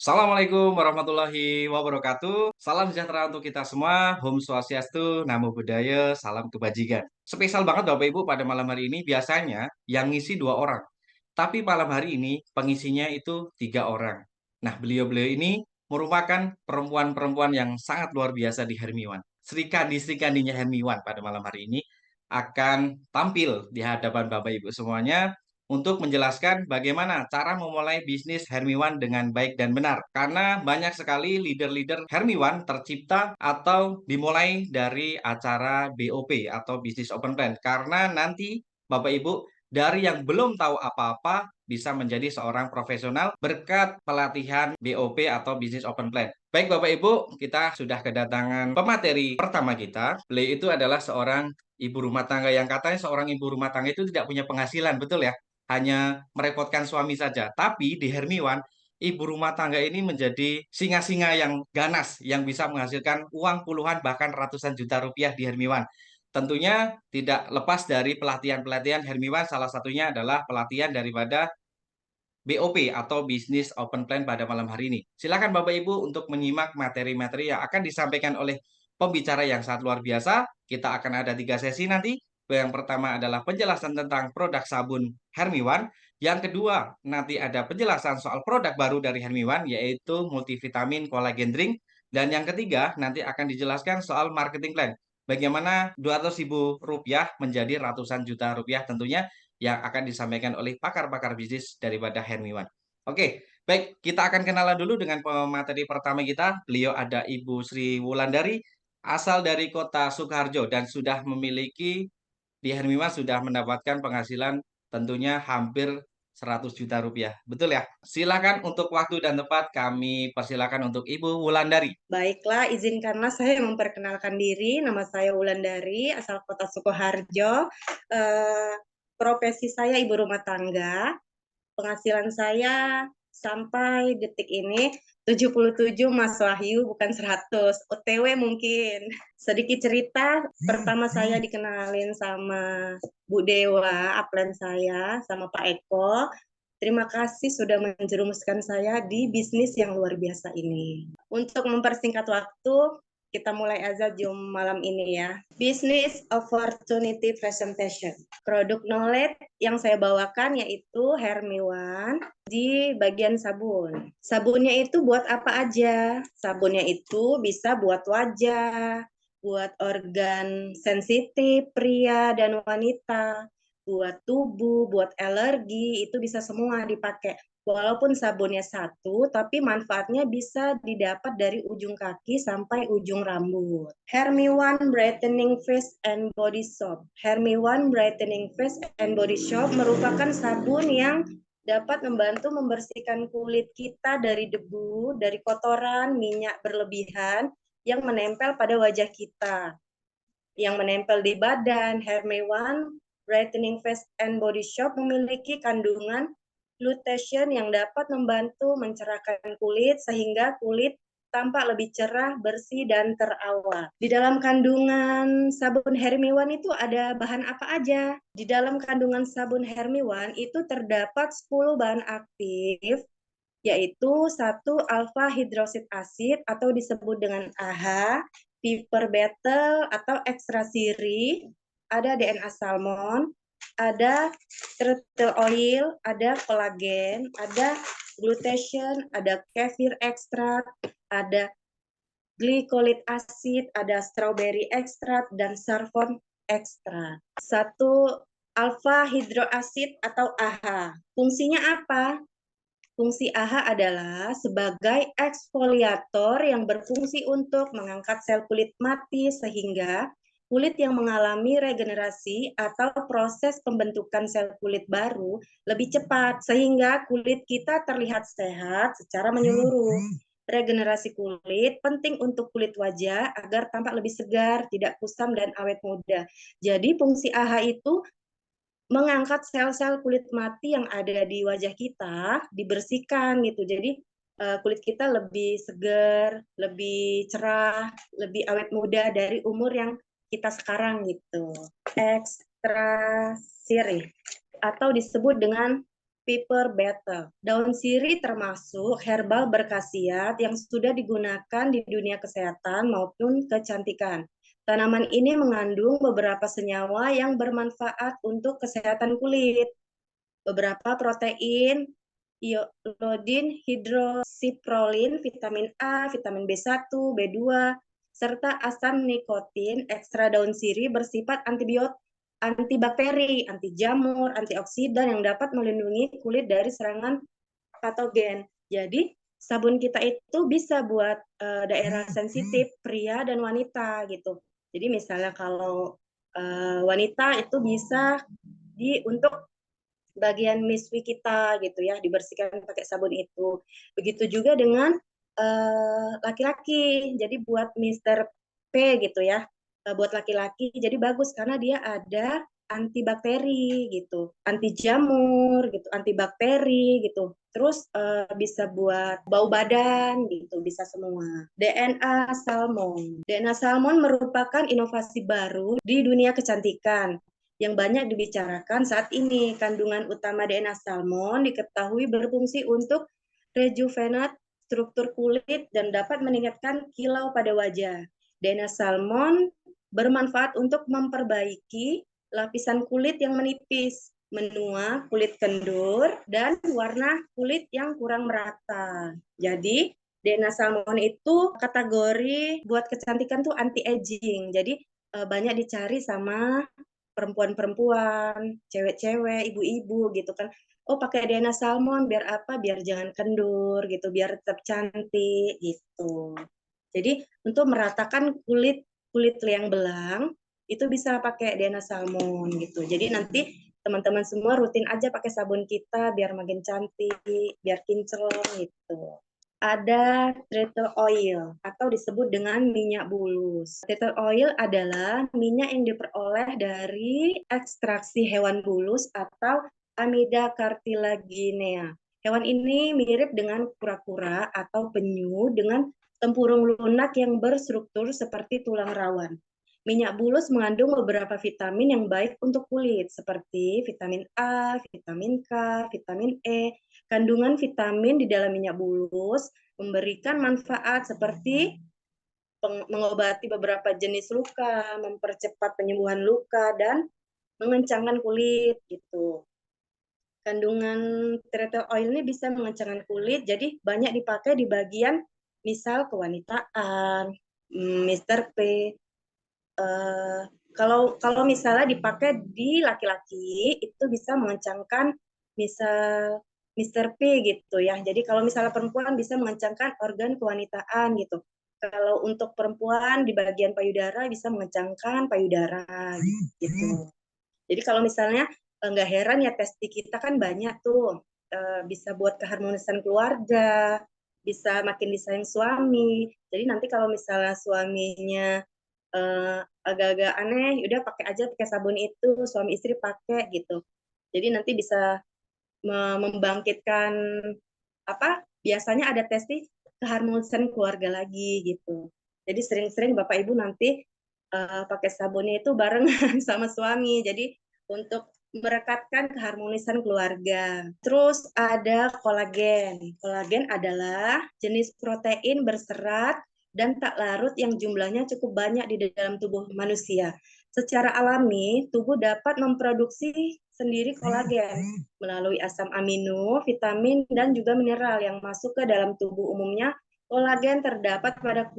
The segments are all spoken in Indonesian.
Assalamualaikum warahmatullahi wabarakatuh. Salam sejahtera untuk kita semua. Om Swastiastu, Namo Buddhaya, salam kebajikan. Spesial banget Bapak Ibu pada malam hari ini. Biasanya yang ngisi dua orang. Tapi malam hari ini pengisinya itu tiga orang. Nah, beliau-beliau ini merupakan perempuan-perempuan yang sangat luar biasa di Hermiwan. Srikandi-srikandinya Hermiwan pada malam hari ini akan tampil di hadapan Bapak Ibu semuanya untuk menjelaskan bagaimana cara memulai bisnis Hermiwan dengan baik dan benar. Karena banyak sekali leader-leader Hermiwan tercipta atau dimulai dari acara BOP atau Business Open Plan. Karena nanti Bapak Ibu dari yang belum tahu apa-apa bisa menjadi seorang profesional berkat pelatihan BOP atau Business Open Plan. Baik Bapak Ibu, kita sudah kedatangan pemateri pertama kita. Beliau itu adalah seorang ibu rumah tangga yang katanya seorang ibu rumah tangga itu tidak punya penghasilan, betul ya? Hanya merepotkan suami saja. Tapi di Hermiwan, ibu rumah tangga ini menjadi singa-singa yang ganas, yang bisa menghasilkan uang puluhan bahkan ratusan juta rupiah di Hermiwan. Tentunya tidak lepas dari pelatihan-pelatihan Hermiwan, salah satunya adalah pelatihan daripada BOP atau Business Open Plan pada malam hari ini. Silakan Bapak Ibu untuk menyimak materi-materi yang akan disampaikan oleh pembicara yang sangat luar biasa. Kita akan ada tiga sesi nanti. Yang pertama adalah penjelasan tentang produk sabun Hermiwan. Yang kedua, nanti ada penjelasan soal produk baru dari Hermiwan, yaitu multivitamin collagen drink. Dan yang ketiga, nanti akan dijelaskan soal marketing plan. Bagaimana 200.000 rupiah menjadi ratusan juta rupiah tentunya yang akan disampaikan oleh pakar-pakar bisnis daripada Hermiwan. Oke, baik, kita akan kenalan dulu dengan pemateri pertama kita. Beliau ada Ibu Sri Wulandari, asal dari kota Sukoharjo dan sudah memiliki di Hermiwan sudah mendapatkan penghasilan tentunya hampir 100 juta rupiah. Betul ya? Silakan untuk waktu dan tempat kami persilakan untuk Ibu Wulandari. Baiklah, izinkanlah saya memperkenalkan diri. Nama saya Wulandari, asal kota Sukoharjo. Eh, Profesi saya ibu rumah tangga. Penghasilan saya sampai detik ini 77 Mas Wahyu, bukan 100. OTW mungkin. Sedikit cerita, pertama saya dikenalin sama Bu Dewa, upline saya, sama Pak Eko. Terima kasih sudah menjerumuskan saya di bisnis yang luar biasa ini. Untuk mempersingkat waktu, kita mulai aja jam malam ini ya. Business Opportunity Presentation. Produk knowledge yang saya bawakan yaitu Hermiwan di bagian sabun. Sabunnya itu buat apa aja? Sabunnya itu bisa buat wajah, buat organ sensitif pria dan wanita, buat tubuh, buat alergi, itu bisa semua dipakai. Walaupun sabunnya satu, tapi manfaatnya bisa didapat dari ujung kaki sampai ujung rambut. Hermiwan Brightening Face and Body Soap. Hermiwan Brightening Face and Body Soap merupakan sabun yang dapat membantu membersihkan kulit kita dari debu, dari kotoran, minyak berlebihan yang menempel pada wajah kita, yang menempel di badan. Hermiwan Brightening Face and Body Shop memiliki kandungan glutathione yang dapat membantu mencerahkan kulit sehingga kulit tampak lebih cerah, bersih, dan terawat. Di dalam kandungan sabun Hermiwan itu ada bahan apa aja? Di dalam kandungan sabun Hermiwan itu terdapat 10 bahan aktif, yaitu satu alpha hidroxid acid atau disebut dengan AHA, piper betel atau extra siri, ada DNA salmon, ada turtle oil, ada kolagen, ada glutathione, ada kefir ekstrak, ada glycolic acid, ada strawberry ekstrak, dan saffron ekstrak. Satu alpha hidroasid atau AHA. Fungsinya apa? Fungsi AHA adalah sebagai eksfoliator yang berfungsi untuk mengangkat sel kulit mati sehingga kulit yang mengalami regenerasi atau proses pembentukan sel kulit baru lebih cepat sehingga kulit kita terlihat sehat secara menyeluruh. Regenerasi kulit penting untuk kulit wajah agar tampak lebih segar, tidak kusam, dan awet muda. Jadi fungsi AHA itu mengangkat sel-sel kulit mati yang ada di wajah kita, dibersihkan gitu. Jadi kulit kita lebih segar, lebih cerah, lebih awet muda dari umur yang kita sekarang gitu. Ekstra sirih atau disebut dengan Pepper Betel. Daun sirih termasuk herbal berkhasiat yang sudah digunakan di dunia kesehatan maupun kecantikan. Tanaman ini mengandung beberapa senyawa yang bermanfaat untuk kesehatan kulit. Beberapa protein, iodin, hidroksiprolin, vitamin A, vitamin B1, B2, serta asam nikotin ekstra daun sirih bersifat antibakteri, anti jamur, antioksidan yang dapat melindungi kulit dari serangan patogen. Jadi sabun kita itu bisa buat daerah sensitif pria dan wanita gitu. Jadi misalnya kalau wanita itu bisa untuk bagian miswi kita gitu ya, dibersihkan pakai sabun itu. Begitu juga dengan laki-laki. Jadi buat Mister P gitu ya, buat laki-laki jadi bagus karena dia ada antibakteri gitu, anti jamur gitu, antibakteri gitu. Terus bisa buat bau badan gitu, bisa semua. DNA salmon. DNA salmon merupakan inovasi baru di dunia kecantikan yang banyak dibicarakan saat ini. Kandungan utama DNA salmon diketahui berfungsi untuk rejuvenate struktur kulit dan dapat meningkatkan kilau pada wajah. DNA salmon bermanfaat untuk memperbaiki lapisan kulit yang menipis, menua, kulit kendur, dan warna kulit yang kurang merata. Jadi, DNA salmon itu kategori buat kecantikan tuh anti-aging. Jadi, banyak dicari sama perempuan-perempuan, cewek-cewek, ibu-ibu gitu kan. Oh, pakai DNA salmon biar apa? Biar jangan kendur gitu, biar tetap cantik gitu. Jadi untuk meratakan kulit kulit yang belang itu bisa pakai DNA salmon gitu. Jadi nanti teman-teman semua rutin aja pakai sabun kita biar makin cantik, biar kinclong gitu. Ada turtle oil atau disebut dengan minyak bulus. Turtle oil adalah minyak yang diperoleh dari ekstraksi hewan bulus atau Amida cartilaginea. Hewan ini mirip dengan kura-kura atau penyu dengan tempurung lunak yang berstruktur seperti tulang rawan. Minyak bulus mengandung beberapa vitamin yang baik untuk kulit, seperti vitamin A, vitamin K, vitamin E. Kandungan vitamin di dalam minyak bulus memberikan manfaat seperti mengobati beberapa jenis luka, mempercepat penyembuhan luka, dan mengencangkan kulit gitu. Kandungan turtle oil ini bisa mengencangkan kulit, jadi banyak dipakai di bagian misal kewanitaan, Mister P. Kalau misalnya dipakai di laki-laki itu bisa mengencangkan misal Mister P gitu ya. Jadi kalau misalnya perempuan bisa mengencangkan organ kewanitaan gitu. Kalau untuk perempuan di bagian payudara bisa mengencangkan payudara gitu. Jadi kalau misalnya nggak heran ya testi kita kan banyak tuh, bisa buat keharmonisan keluarga, bisa makin disayang suami. Jadi nanti kalau misalnya suaminya agak-agak aneh, udah pakai aja pakai sabun itu, suami istri pakai gitu. Jadi nanti bisa membangkitkan apa? Biasanya ada testi keharmonisan keluarga lagi gitu. Jadi sering-sering Bapak Ibu nanti pakai sabunnya itu barengan sama suami. Jadi untuk merekatkan keharmonisan keluarga. Terus ada kolagen. Kolagen adalah jenis protein berserat dan tak larut yang jumlahnya cukup banyak di dalam tubuh manusia. Secara alami, tubuh dapat memproduksi sendiri kolagen melalui asam amino, vitamin, dan juga mineral yang masuk ke dalam tubuh. Umumnya, kolagen terdapat pada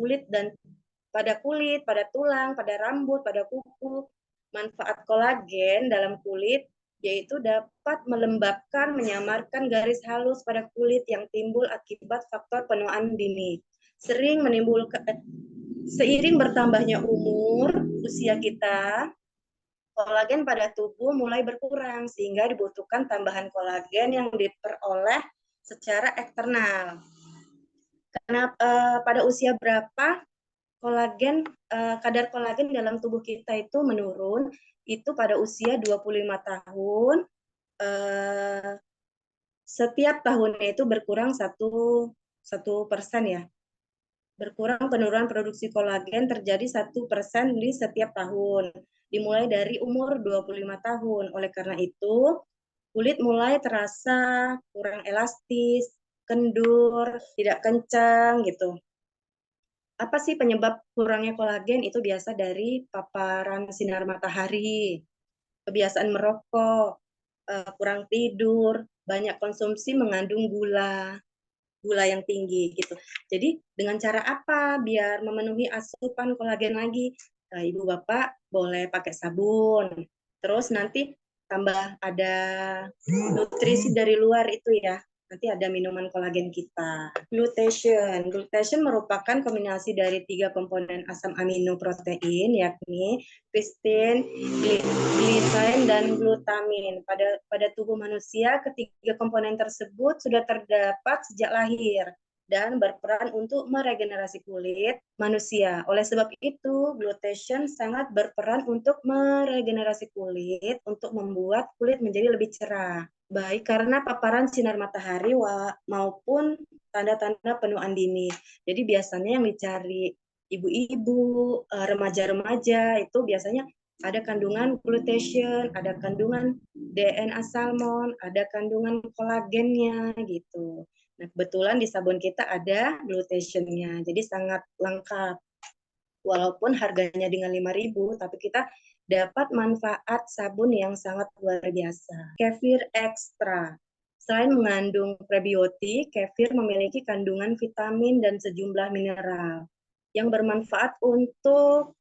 tulang, pada rambut, pada kuku. Manfaat kolagen dalam kulit yaitu dapat melembabkan, menyamarkan garis halus pada kulit yang timbul akibat faktor penuaan dini. Seiring bertambahnya usia kita, kolagen pada tubuh mulai berkurang sehingga dibutuhkan tambahan kolagen yang diperoleh secara eksternal. Karena pada usia berapa kadar kolagen dalam tubuh kita itu menurun, itu pada usia 25 tahun, setiap tahunnya itu berkurang 1% ya. Berkurang penurunan produksi kolagen terjadi 1% di setiap tahun, dimulai dari umur 25 tahun. Oleh karena itu, kulit mulai terasa kurang elastis, kendur, tidak kencang gitu. Apa sih penyebab kurangnya kolagen? Itu biasa dari paparan sinar matahari, kebiasaan merokok, kurang tidur, banyak konsumsi mengandung gula, gula yang tinggi gitu. Jadi dengan cara apa biar memenuhi asupan kolagen lagi? Ibu bapak boleh pakai sabun, terus nanti tambah ada nutrisi dari luar itu ya. Nanti ada minuman kolagen kita. Glutation. Glutation merupakan kombinasi dari 3 komponen asam amino protein, yakni kristin, glisin, dan glutamin. Pada tubuh manusia, ketiga komponen tersebut sudah terdapat sejak lahir dan berperan untuk meregenerasi kulit manusia. Oleh sebab itu, glutation sangat berperan untuk meregenerasi kulit, untuk membuat kulit menjadi lebih cerah. Baik karena paparan sinar matahari maupun tanda-tanda penuaan dini. Jadi biasanya yang dicari ibu-ibu, remaja-remaja itu biasanya ada kandungan glutation, ada kandungan DNA salmon, ada kandungan kolagennya gitu. Nah, kebetulan di sabun kita ada glutation-nya, jadi sangat lengkap. Walaupun harganya dengan 5.000, tapi kita dapat manfaat sabun yang sangat luar biasa. Kefir ekstra. Selain mengandung prebiotik, kefir memiliki kandungan vitamin dan sejumlah mineral yang bermanfaat untuk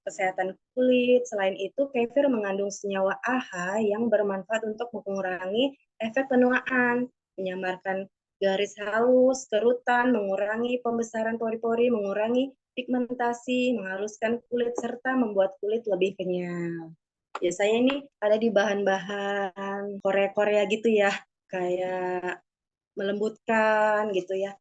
kesehatan kulit. Selain itu, kefir mengandung senyawa AHA yang bermanfaat untuk mengurangi efek penuaan, menyamarkan garis halus, kerutan, mengurangi pembesaran pori-pori, mengurangi pigmentasi, menghaluskan kulit, serta membuat kulit lebih kenyal. Biasanya ini ada di bahan-bahan Korea-Korea gitu ya, kayak melembutkan gitu ya,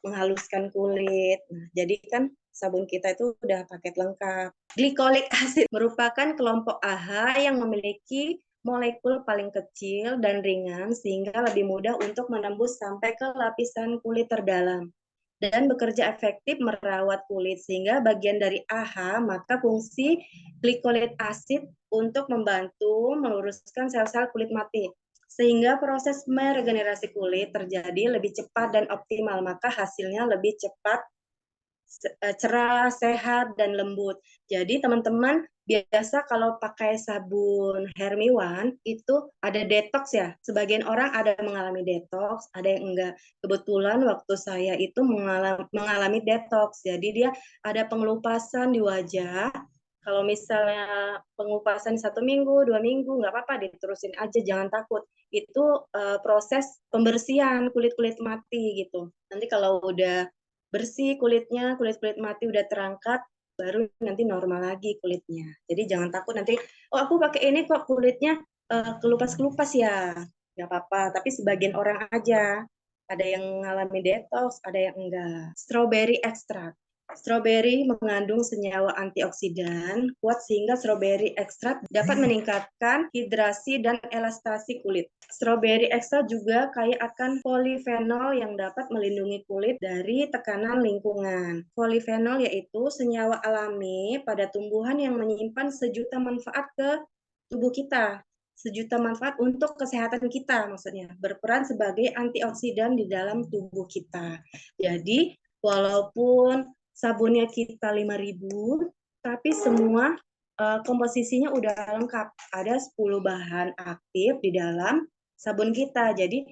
menghaluskan kulit. Nah, jadi kan sabun kita itu udah paket lengkap. Glycolic acid merupakan kelompok AHA yang memiliki molekul paling kecil dan ringan sehingga lebih mudah untuk menembus sampai ke lapisan kulit terdalam dan bekerja efektif merawat kulit sehingga bagian dari AHA maka fungsi glycolic acid untuk membantu meluruskan sel-sel kulit mati sehingga proses meregenerasi kulit terjadi lebih cepat dan optimal maka hasilnya lebih cepat, cerah, sehat, dan lembut. Jadi teman-teman biasa kalau pakai sabun Hermiwan itu ada detox ya. Sebagian orang ada mengalami detox, ada yang enggak. Kebetulan waktu saya itu mengalami detox. Jadi dia ada pengelupasan di wajah. Kalau misalnya pengupasan 1 minggu, 2 minggu, nggak apa-apa, diterusin aja, jangan takut. Itu proses pembersihan kulit-kulit mati gitu. Nanti kalau udah bersih kulitnya, kulit-kulit mati udah terangkat, baru nanti normal lagi kulitnya. Jadi jangan takut nanti, oh aku pakai ini kok kulitnya kelupas-kelupas ya, nggak apa-apa. Tapi sebagian orang aja, ada yang mengalami detox, ada yang enggak. Strawberry extract. Strawberry mengandung senyawa antioksidan kuat sehingga strawberry ekstrak dapat meningkatkan hidrasi dan elastasi kulit. Strawberry ekstrak juga kaya akan polifenol yang dapat melindungi kulit dari tekanan lingkungan. Polifenol yaitu senyawa alami pada tumbuhan yang menyimpan sejuta manfaat ke tubuh kita. Sejuta manfaat untuk kesehatan kita maksudnya. Berperan sebagai antioksidan di dalam tubuh kita. Jadi walaupun sabunnya kita 5.000, tapi semua komposisinya udah lengkap. Ada 10 bahan aktif di dalam sabun kita. Jadi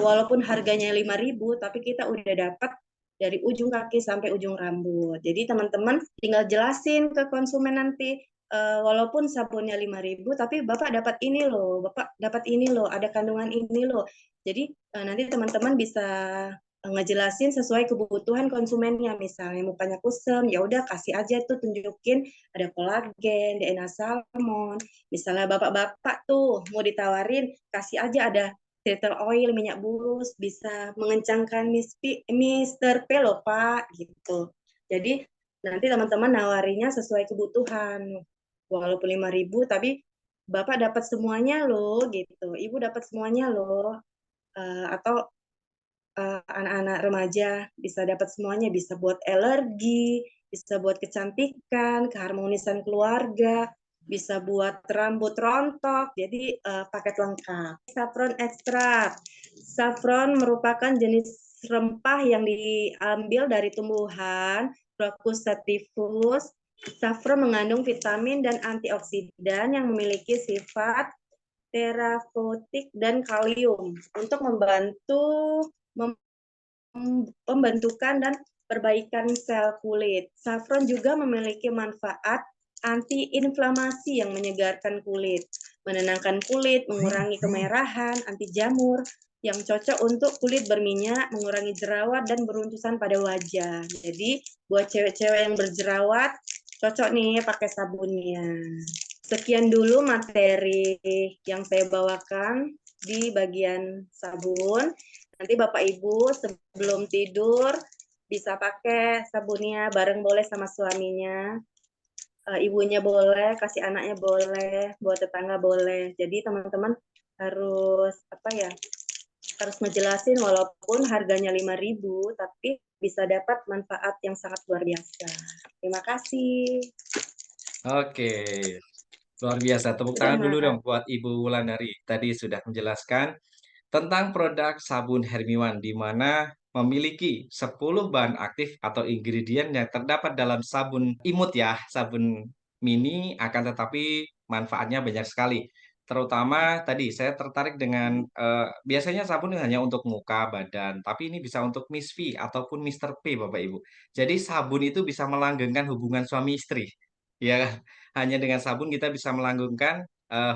walaupun harganya 5.000, tapi kita udah dapat dari ujung kaki sampai ujung rambut. Jadi teman-teman tinggal jelasin ke konsumen nanti, walaupun sabunnya 5.000, tapi Bapak dapat ini loh, Bapak dapat ini loh, ada kandungan ini loh. Jadi nanti teman-teman bisa ngejelasin sesuai kebutuhan konsumennya. Misalnya mukanya kusam, ya udah kasih aja tuh, tunjukin ada kolagen, DNA salmon. Misalnya bapak-bapak tuh mau ditawarin, kasih aja ada filter oil, minyak bulus, bisa mengencangkan Mr. P loh Pak, gitu. Jadi nanti teman-teman nawarinya sesuai kebutuhan. Walaupun 5.000, tapi Bapak dapat semuanya loh, gitu. Ibu dapat semuanya loh. Atau anak-anak remaja bisa dapat semuanya, bisa buat alergi, bisa buat kecantikan, keharmonisan keluarga. bisa buat rambut rontok, jadi paket lengkap. Saffron ekstrak. Saffron merupakan jenis rempah yang diambil dari tumbuhan Crocus sativus. Saffron mengandung vitamin dan antioksidan yang memiliki sifat terapeutik dan kalium untuk membantu pembentukan dan perbaikan sel kulit. Saffron juga memiliki manfaat anti-inflamasi yang menyegarkan kulit, menenangkan kulit, mengurangi kemerahan, anti jamur, yang cocok untuk kulit berminyak, mengurangi jerawat dan beruntusan pada wajah. Jadi buat cewek-cewek yang berjerawat, cocok nih pakai sabunnya. Sekian dulu materi yang saya bawakan di bagian sabun. Nanti Bapak Ibu sebelum tidur bisa pakai sabunnya bareng boleh sama suaminya. Ibunya boleh, kasih anaknya boleh, buat tetangga boleh. Jadi teman-teman harus apa ya? Harus ngejelasin walaupun harganya 5.000 tapi bisa dapat manfaat yang sangat luar biasa. Terima kasih. Oke, luar biasa. Tepuk Udah, tangan dulu Mas. dong buat Ibu Wulandari. Tadi sudah menjelaskan tentang produk sabun Hermiwan di mana memiliki 10 bahan aktif atau ingredient yang terdapat dalam sabun imut ya, sabun mini akan tetapi manfaatnya banyak sekali. Terutama tadi saya tertarik dengan biasanya sabun hanya untuk muka, badan, tapi ini bisa untuk Miss V ataupun Mister P Bapak Ibu. Jadi sabun itu bisa melanggengkan hubungan suami istri. Ya, kan? Hanya dengan sabun kita bisa melanggengkan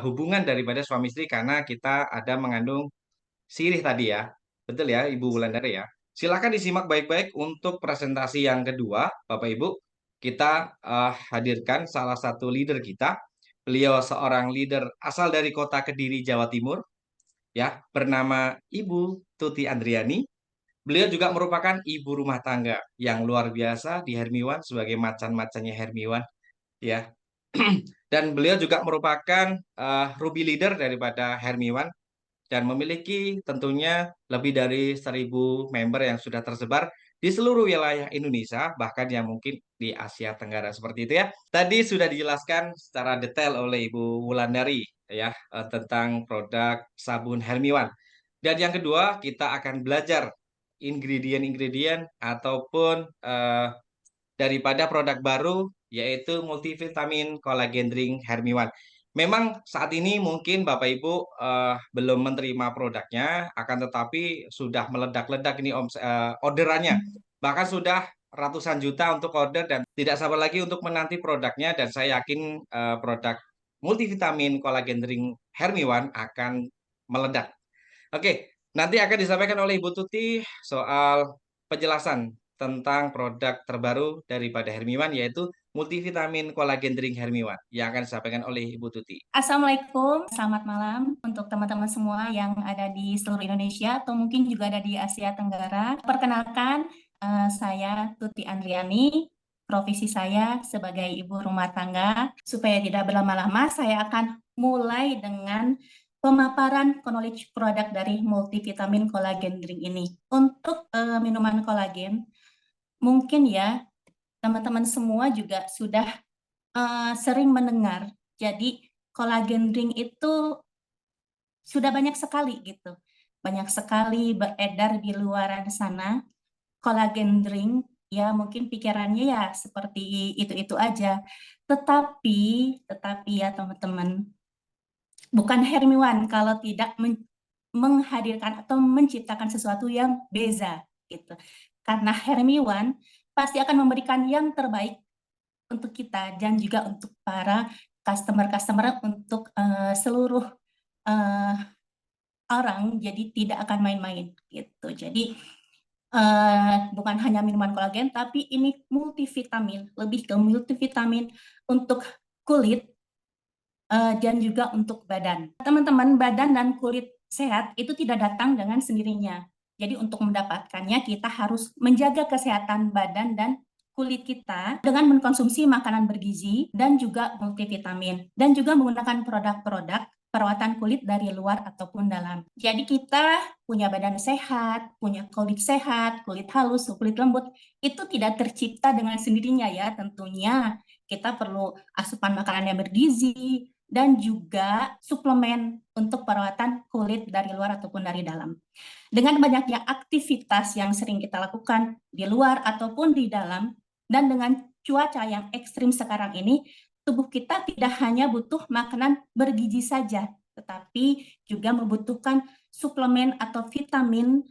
hubungan daripada suami istri karena kita ada mengandung sirih tadi ya. Betul ya, Ibu Wulandari ya. Silakan disimak baik-baik untuk presentasi yang kedua, Bapak Ibu. Kita hadirkan salah satu leader kita. Beliau seorang leader asal dari kota Kediri, Jawa Timur, ya, bernama Ibu Tuti Andriani. Beliau juga merupakan ibu rumah tangga yang luar biasa di Hermiwan sebagai macan-macannya Hermiwan, ya. Dan beliau juga merupakan Ruby leader daripada Hermiwan dan memiliki tentunya lebih dari 1.000 member yang sudah tersebar di seluruh wilayah Indonesia, bahkan yang mungkin di Asia Tenggara seperti itu ya. Tadi sudah dijelaskan secara detail oleh Ibu Wulandari ya tentang produk sabun Hermiwan. Dan yang kedua, kita akan belajar ingredient-ingredient ataupun daripada produk baru yaitu multivitamin kolagen drink Hermiwan. Memang saat ini mungkin Bapak Ibu belum menerima produknya, akan tetapi sudah meledak-ledak ini orderannya. Bahkan sudah ratusan juta untuk order dan tidak sabar lagi untuk menanti produknya dan saya yakin produk multivitamin kolagen drink Hermiwan akan meledak. Oke, nanti akan disampaikan oleh Ibu Tuti soal penjelasan tentang produk terbaru daripada Hermiwan yaitu multivitamin kolagen drink Hermiwan yang akan disampaikan oleh Ibu Tuti. Assalamualaikum, selamat malam untuk teman-teman semua yang ada di seluruh Indonesia atau mungkin juga ada di Asia Tenggara. Perkenalkan, saya Tuti Andriani, profesi saya sebagai ibu rumah tangga. Supaya tidak berlama-lama, saya akan mulai dengan pemaparan knowledge produk dari multivitamin kolagen drink ini. Untuk minuman kolagen, mungkin ya teman-teman semua juga sudah sering mendengar. Jadi kolagen drink itu sudah banyak sekali gitu. Banyak sekali beredar di luaran sana. Kolagen drink ya mungkin pikirannya ya seperti itu-itu aja. Tetapi ya teman-teman, bukan Hermiwan kalau tidak menghadirkan atau menciptakan sesuatu yang beza gitu. Karena Hermiwan pasti akan memberikan yang terbaik untuk kita dan juga untuk para customer-customer untuk seluruh orang, jadi tidak akan main-main gitu. Jadi bukan hanya minuman kolagen, tapi ini multivitamin, lebih ke multivitamin untuk kulit dan juga untuk badan. Teman-teman, badan dan kulit sehat itu tidak datang dengan sendirinya. Jadi untuk mendapatkannya kita harus menjaga kesehatan badan dan kulit kita dengan mengkonsumsi makanan bergizi dan juga multivitamin dan juga menggunakan produk-produk perawatan kulit dari luar ataupun dalam. Jadi kita punya badan sehat, punya kulit sehat, kulit halus, kulit lembut, itu tidak tercipta dengan sendirinya ya tentunya. Kita perlu asupan makanan yang bergizi dan juga suplemen untuk perawatan kulit dari luar ataupun dari dalam. Dengan banyaknya aktivitas yang sering kita lakukan di luar ataupun di dalam, dan dengan cuaca yang ekstrim sekarang ini, tubuh kita tidak hanya butuh makanan bergizi saja, tetapi juga membutuhkan suplemen atau vitamin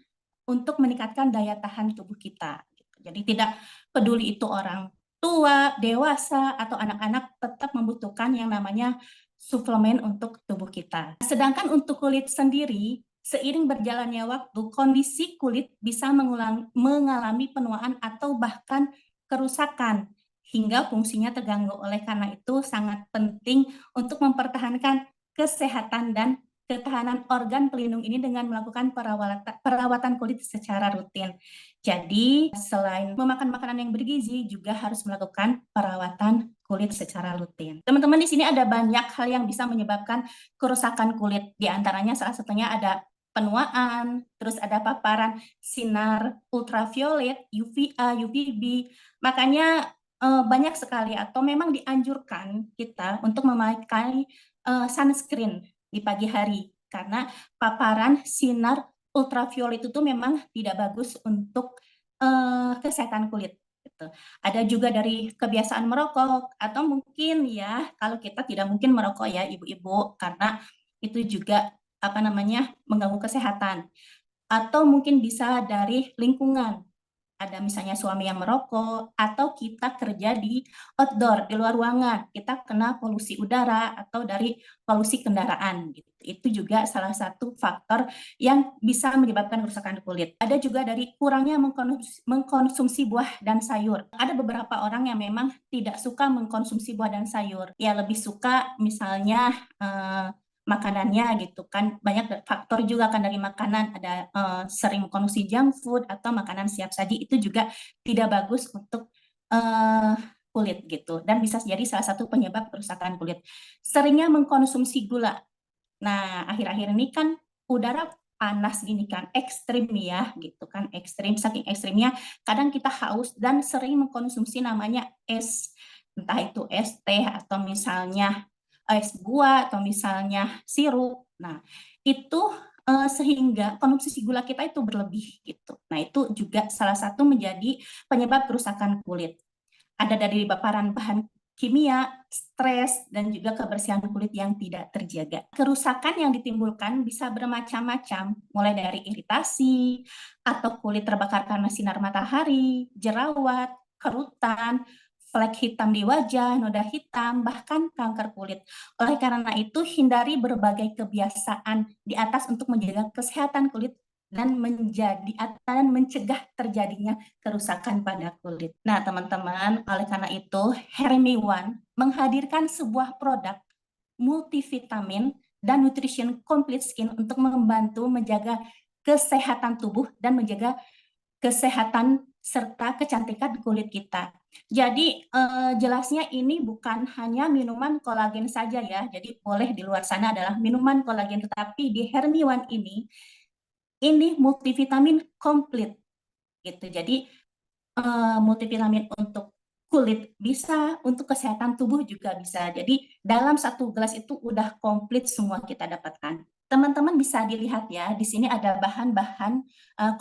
untuk meningkatkan daya tahan tubuh kita. Jadi tidak peduli itu orang tua, dewasa, atau anak-anak tetap membutuhkan yang namanya suplemen untuk tubuh kita. Sedangkan untuk kulit sendiri, seiring berjalannya waktu, kondisi kulit bisa mengalami penuaan atau bahkan kerusakan hingga fungsinya terganggu. Oleh karena itu sangat penting untuk mempertahankan kesehatan dan ketahanan organ pelindung ini dengan melakukan perawatan kulit secara rutin. Jadi selain memakan makanan yang bergizi juga harus melakukan perawatan kulit secara rutin. Teman-teman, di sini ada banyak hal yang bisa menyebabkan kerusakan kulit. Di antaranya salah satunya ada penuaan, terus ada paparan sinar ultraviolet, UVA, UVB. Makanya banyak sekali atau memang dianjurkan kita untuk memakai sunscreen di pagi hari karena paparan sinar ultraviolet itu memang tidak bagus untuk kesehatan kulit. Gitu. Ada juga dari kebiasaan merokok atau mungkin ya kalau kita tidak mungkin merokok ya ibu-ibu karena itu juga apa namanya mengganggu kesehatan atau mungkin bisa dari lingkungan. Ada misalnya suami yang merokok, atau kita kerja di outdoor, di luar ruangan, kita kena polusi udara atau dari polusi kendaraan. Gitu. Itu juga salah satu faktor yang bisa menyebabkan kerusakan kulit. Ada juga dari kurangnya mengkonsumsi buah dan sayur. Ada beberapa orang yang memang tidak suka mengkonsumsi buah dan sayur. Ya lebih suka misalnya makanannya gitu kan, banyak faktor juga kan dari makanan, ada sering mengkonsumsi junk food atau makanan siap saji, itu juga tidak bagus untuk kulit gitu dan bisa jadi salah satu penyebab kerusakan kulit. Seringnya mengkonsumsi gula. Nah akhir-akhir ini kan udara panas gini kan, ekstrim ya gitu kan, ekstrim, saking ekstrimnya kadang kita haus dan sering mengkonsumsi namanya es, entah itu es teh atau misalnya es buah atau misalnya sirup. Nah, itu sehingga konsumsi gula kita itu berlebih gitu. Nah, itu juga salah satu menjadi penyebab kerusakan kulit. Ada dari paparan bahan kimia, stres, dan juga kebersihan kulit yang tidak terjaga. Kerusakan yang ditimbulkan bisa bermacam-macam, mulai dari iritasi, atau kulit terbakar karena sinar matahari, jerawat, kerutan, flek hitam di wajah, noda hitam, bahkan kanker kulit. Oleh karena itu, hindari berbagai kebiasaan di atas untuk menjaga kesehatan kulit dan mencegah terjadinya kerusakan pada kulit. Nah, teman-teman, oleh karena itu, Hermi One menghadirkan sebuah produk multivitamin dan nutrition complete skin untuk membantu menjaga kesehatan tubuh dan menjaga kesehatan serta kecantikan kulit kita. Jadi jelasnya ini bukan hanya minuman kolagen saja ya. Jadi boleh di luar sana adalah minuman kolagen, tetapi di Hermi One ini multivitamin komplit gitu. Jadi multivitamin untuk kulit bisa, untuk kesehatan tubuh juga bisa. Jadi dalam satu gelas itu udah komplit semua kita dapatkan. Teman-teman bisa dilihat ya, di sini ada bahan-bahan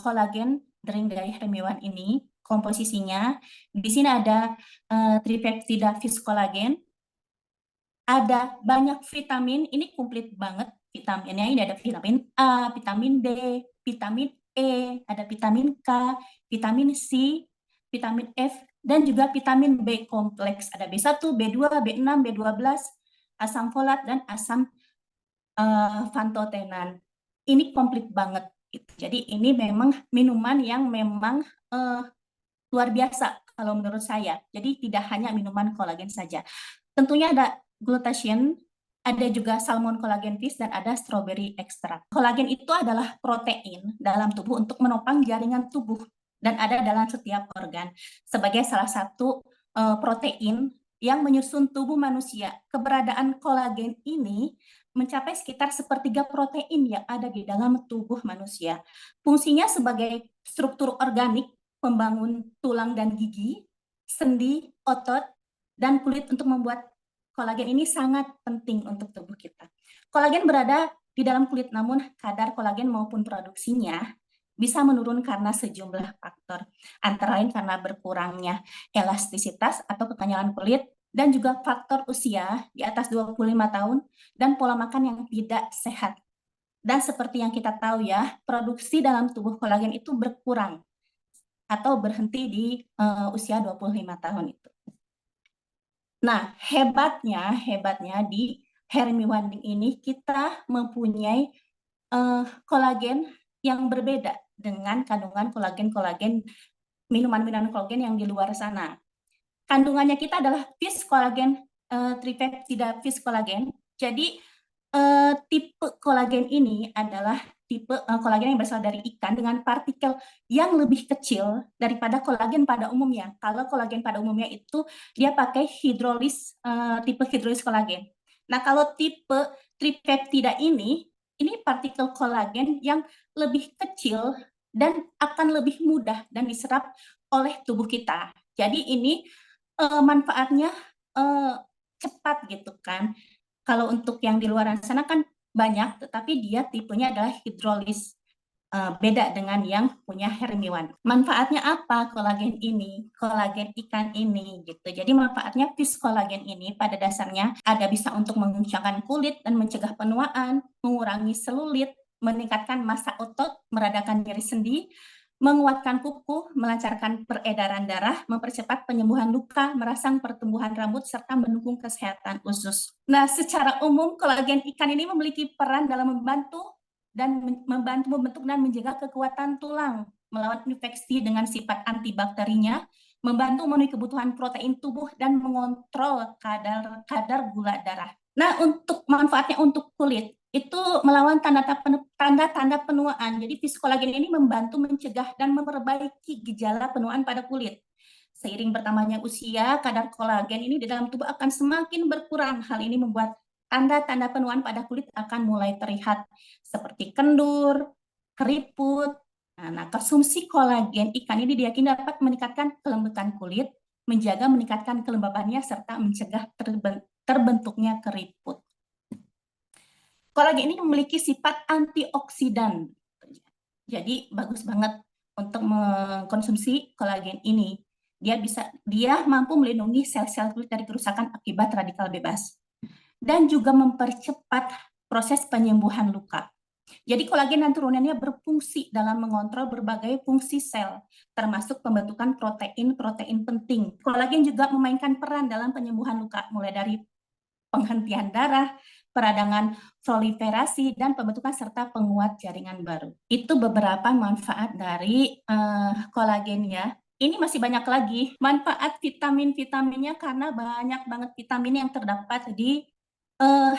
kolagen drink dari Hermione ini, komposisinya. Di sini ada tripeptida fish kolagen, ada banyak vitamin, ini komplit banget vitaminnya. Ini ada vitamin A, vitamin D, vitamin E, ada vitamin K, vitamin C, vitamin F, dan juga vitamin B kompleks. Ada B1, B2, B6, B12, asam folat, dan asam pantotenan. Ini komplit banget. Gitu. Jadi ini memang minuman yang memang luar biasa kalau menurut saya. Jadi tidak hanya minuman kolagen saja. Tentunya ada glutathione, ada juga salmon collagen fish, dan ada strawberry extract. Kolagen itu adalah protein dalam tubuh untuk menopang jaringan tubuh dan ada dalam setiap organ sebagai salah satu protein yang menyusun tubuh manusia. Keberadaan kolagen ini mencapai sekitar sepertiga protein yang ada di dalam tubuh manusia. Fungsinya sebagai struktur organik, pembangun tulang dan gigi, sendi, otot, dan kulit. Untuk membuat kolagen ini sangat penting untuk tubuh kita. Kolagen berada di dalam kulit, namun kadar kolagen maupun produksinya bisa menurun karena sejumlah faktor, antara lain karena berkurangnya elastisitas atau kekenyalan kulit, dan juga faktor usia di atas 25 tahun, dan pola makan yang tidak sehat. Dan seperti yang kita tahu ya, produksi dalam tubuh kolagen itu berkurang atau berhenti di usia 25 tahun itu. Nah, hebatnya di Hermy Wanding ini kita mempunyai kolagen yang berbeda dengan kandungan kolagen minuman kolagen yang di luar sana. Kandungannya kita adalah fish kolagen, tripeptida fish kolagen. Jadi tipe kolagen ini adalah tipe kolagen yang berasal dari ikan dengan partikel yang lebih kecil daripada kolagen pada umumnya. Kalau kolagen pada umumnya itu dia pakai tipe hidrolis kolagen. Nah, kalau tipe tripeptida ini partikel kolagen yang lebih kecil dan akan lebih mudah dan diserap oleh tubuh kita. Jadi ini manfaatnya cepat gitu kan. Kalau untuk yang di luar sana kan banyak, tetapi dia tipenya adalah hidrolis. Beda dengan yang punya Hermy Wanding. Manfaatnya apa kolagen ini, kolagen ikan ini gitu. Jadi manfaatnya fish kolagen ini pada dasarnya ada bisa untuk mengencangkan kulit dan mencegah penuaan, mengurangi selulit, meningkatkan massa otot, meredakan nyeri sendi, menguatkan kuku, melancarkan peredaran darah, mempercepat penyembuhan luka, merangsang pertumbuhan rambut, serta mendukung kesehatan usus. Nah, secara umum kolagen ikan ini memiliki peran dalam membantu membentuk dan menjaga kekuatan tulang, melawan infeksi dengan sifat antibakterinya, membantu memenuhi kebutuhan protein tubuh, dan mengontrol kadar gula darah. Nah, untuk manfaatnya untuk kulit, itu melawan tanda-tanda penuaan. Jadi fish kolagen ini membantu mencegah dan memperbaiki gejala penuaan pada kulit. Seiring bertambahnya usia, kadar kolagen ini di dalam tubuh akan semakin berkurang. Hal ini membuat tanda-tanda penuaan pada kulit akan mulai terlihat seperti kendur, keriput. Nah, konsumsi kolagen ikan ini diyakini dapat meningkatkan kelembutan kulit, meningkatkan kelembabannya, serta mencegah terbentuknya keriput. Kolagen ini memiliki sifat antioksidan. Jadi bagus banget untuk mengkonsumsi kolagen ini. Dia mampu melindungi sel-sel kulit dari kerusakan akibat radikal bebas dan juga mempercepat proses penyembuhan luka. Jadi kolagen dan turunannya berfungsi dalam mengontrol berbagai fungsi sel, termasuk pembentukan protein-protein penting. Kolagen juga memainkan peran dalam penyembuhan luka, mulai dari penghentian darah, peradangan proliferasi, dan pembentukan serta penguat jaringan baru. Itu beberapa manfaat dari kolagen ya. Ini masih banyak lagi manfaat vitaminnya karena banyak banget vitamin yang terdapat di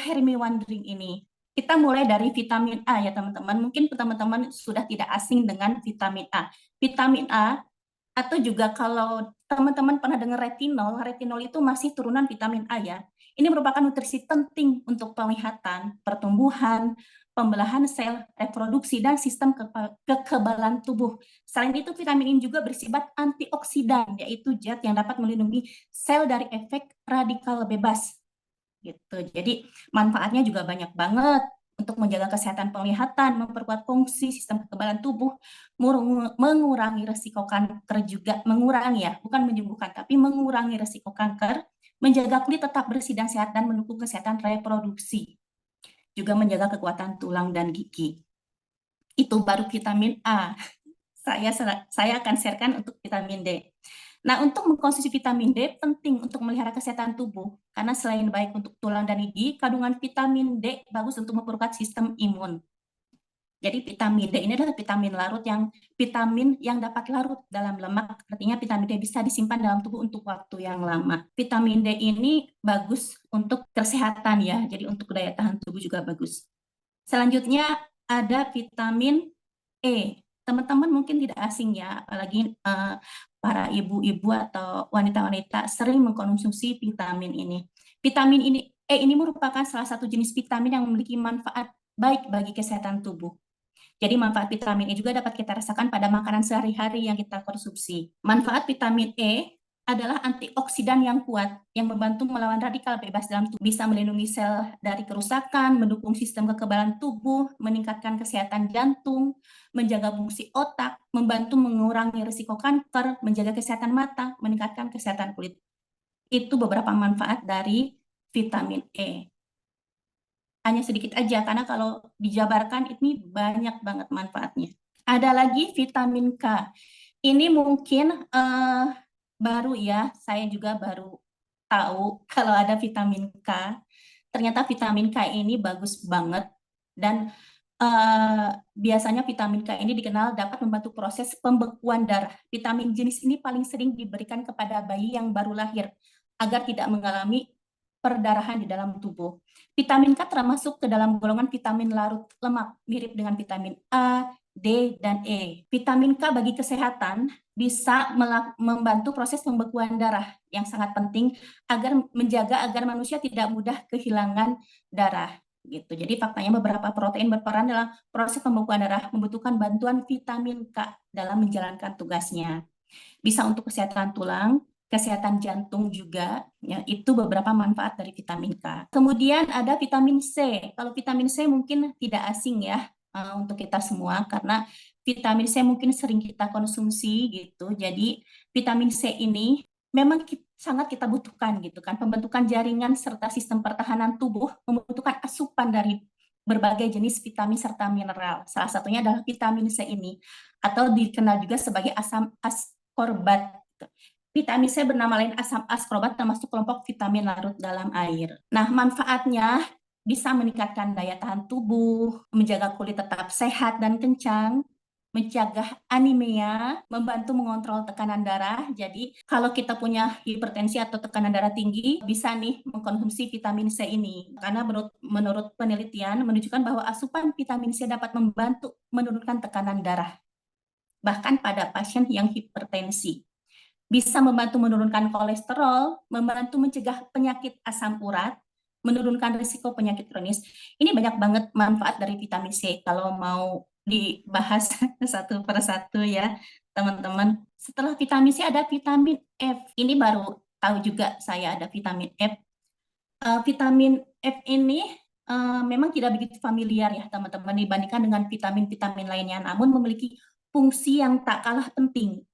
Hermy Wanding ini. Kita mulai dari vitamin A ya teman-teman. Mungkin teman-teman sudah tidak asing dengan vitamin A. Vitamin A atau juga kalau teman-teman pernah dengar retinol itu masih turunan vitamin A ya. Ini merupakan nutrisi penting untuk penglihatan, pertumbuhan, pembelahan sel, reproduksi, dan sistem kekebalan tubuh. Selain itu, vitamin ini juga bersifat antioksidan, yaitu zat yang dapat melindungi sel dari efek radikal bebas. Gitu. Jadi manfaatnya juga banyak banget untuk menjaga kesehatan penglihatan, memperkuat fungsi sistem kekebalan tubuh, mengurangi resiko kanker juga, bukan menyembuhkan, tapi mengurangi resiko kanker, menjaga kulit tetap bersih dan sehat, dan mendukung kesehatan reproduksi, juga menjaga kekuatan tulang dan gigi. Itu baru vitamin A. Saya akan sharekan untuk vitamin D. Nah, untuk mengkonsumsi vitamin D penting untuk memelihara kesehatan tubuh, karena selain baik untuk tulang dan gigi, kandungan vitamin D bagus untuk memperkuat sistem imun. Jadi vitamin D ini adalah vitamin yang dapat larut dalam lemak, artinya vitamin D bisa disimpan dalam tubuh untuk waktu yang lama. Vitamin D ini bagus untuk kesehatan ya, jadi untuk daya tahan tubuh juga bagus. Selanjutnya ada vitamin E. Teman-teman mungkin tidak asing ya, apalagi para ibu-ibu atau wanita-wanita sering mengkonsumsi vitamin ini. Vitamin ini merupakan salah satu jenis vitamin yang memiliki manfaat baik bagi kesehatan tubuh. Jadi manfaat vitamin E juga dapat kita rasakan pada makanan sehari-hari yang kita konsumsi. Manfaat vitamin E adalah antioksidan yang kuat yang membantu melawan radikal bebas dalam tubuh, bisa melindungi sel dari kerusakan, mendukung sistem kekebalan tubuh, meningkatkan kesehatan jantung, menjaga fungsi otak, membantu mengurangi risiko kanker, menjaga kesehatan mata, meningkatkan kesehatan kulit. Itu beberapa manfaat dari vitamin E. Hanya sedikit aja, karena kalau dijabarkan ini banyak banget manfaatnya. Ada lagi vitamin K. Ini mungkin baru ya, saya juga baru tahu kalau ada vitamin K. Ternyata vitamin K ini bagus banget dan biasanya vitamin K ini dikenal dapat membantu proses pembekuan darah. Vitamin jenis ini paling sering diberikan kepada bayi yang baru lahir agar tidak mengalami perdarahan di dalam tubuh. Vitamin K termasuk ke dalam golongan vitamin larut lemak, mirip dengan vitamin A, D, dan E. Vitamin K bagi kesehatan bisa membantu proses pembekuan darah yang sangat penting agar menjaga agar manusia tidak mudah kehilangan darah. Gitu. Jadi faktanya beberapa protein berperan dalam proses pembekuan darah membutuhkan bantuan vitamin K dalam menjalankan tugasnya. Bisa untuk kesehatan tulang, kesehatan jantung juga, ya, itu beberapa manfaat dari vitamin K. Kemudian ada vitamin C. Kalau vitamin C mungkin tidak asing ya untuk kita semua karena vitamin C mungkin sering kita konsumsi gitu. Jadi vitamin C ini memang sangat kita butuhkan gitu kan. Pembentukan jaringan serta sistem pertahanan tubuh membutuhkan asupan dari berbagai jenis vitamin serta mineral. Salah satunya adalah vitamin C ini atau dikenal juga sebagai asam ascorbat. Vitamin C bernama lain asam ascorbat termasuk kelompok vitamin larut dalam air. Nah, manfaatnya bisa meningkatkan daya tahan tubuh, menjaga kulit tetap sehat dan kencang, mencegah anemia, membantu mengontrol tekanan darah. Jadi, kalau kita punya hipertensi atau tekanan darah tinggi, bisa nih mengkonsumsi vitamin C ini. Karena menurut penelitian menunjukkan bahwa asupan vitamin C dapat membantu menurunkan tekanan darah, bahkan pada pasien yang hipertensi. Bisa membantu menurunkan kolesterol, membantu mencegah penyakit asam urat, menurunkan risiko penyakit kronis. Ini banyak banget manfaat dari vitamin C. Kalau mau dibahas satu per satu ya, teman-teman. Setelah vitamin C ada vitamin F. Ini baru tahu juga saya ada vitamin F. Vitamin F ini memang tidak begitu familiar ya teman-teman dibandingkan dengan vitamin-vitamin lainnya, namun memiliki fungsi yang tak kalah penting.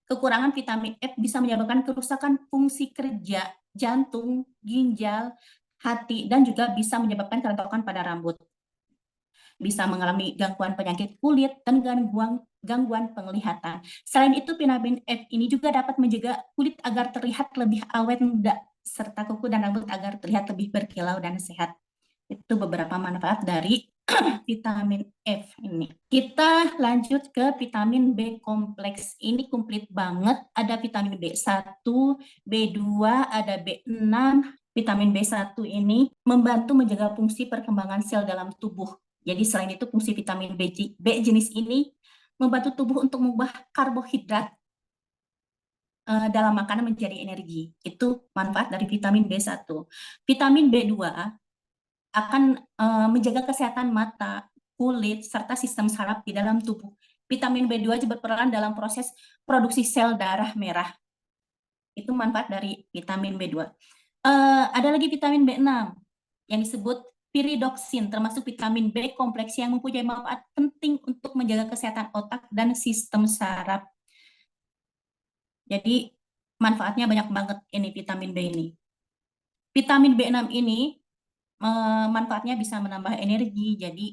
Kekurangan vitamin F bisa menyebabkan kerusakan fungsi kerja jantung, ginjal, hati, dan juga bisa menyebabkan kerontokan pada rambut. Bisa mengalami gangguan penyakit kulit dan gangguan penglihatan. Selain itu, vitamin F ini juga dapat menjaga kulit agar terlihat lebih awet muda, serta kuku dan rambut agar terlihat lebih berkilau dan sehat. Itu beberapa manfaat dari vitamin F ini. Kita lanjut ke vitamin B kompleks. Ini komplit banget. Ada vitamin B1, B2, ada B6. Vitamin B1 ini membantu menjaga fungsi perkembangan sel dalam tubuh. Jadi selain itu fungsi vitamin B jenis ini membantu tubuh untuk mengubah karbohidrat dalam makanan menjadi energi. Itu manfaat dari vitamin B1. Vitamin B2 akan menjaga kesehatan mata, kulit, serta sistem saraf di dalam tubuh. Vitamin B2 juga berperan dalam proses produksi sel darah merah. Itu manfaat dari vitamin B2. Ada lagi vitamin B6 yang disebut piridoksin, termasuk vitamin B kompleks yang mempunyai manfaat penting untuk menjaga kesehatan otak dan sistem saraf. Jadi manfaatnya banyak banget ini vitamin B ini. Vitamin B6 ini manfaatnya bisa menambah energi. Jadi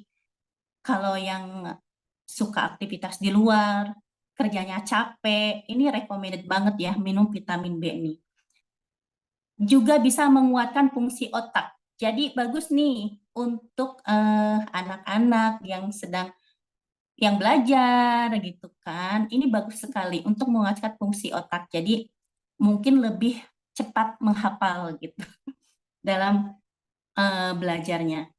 kalau yang suka aktivitas di luar, kerjanya capek, ini recommended banget ya minum vitamin B ini. Juga bisa menguatkan fungsi otak. Jadi bagus nih untuk anak-anak yang belajar gitu kan. Ini bagus sekali untuk menguatkan fungsi otak. Jadi mungkin lebih cepat menghafal gitu dalam belajarnya.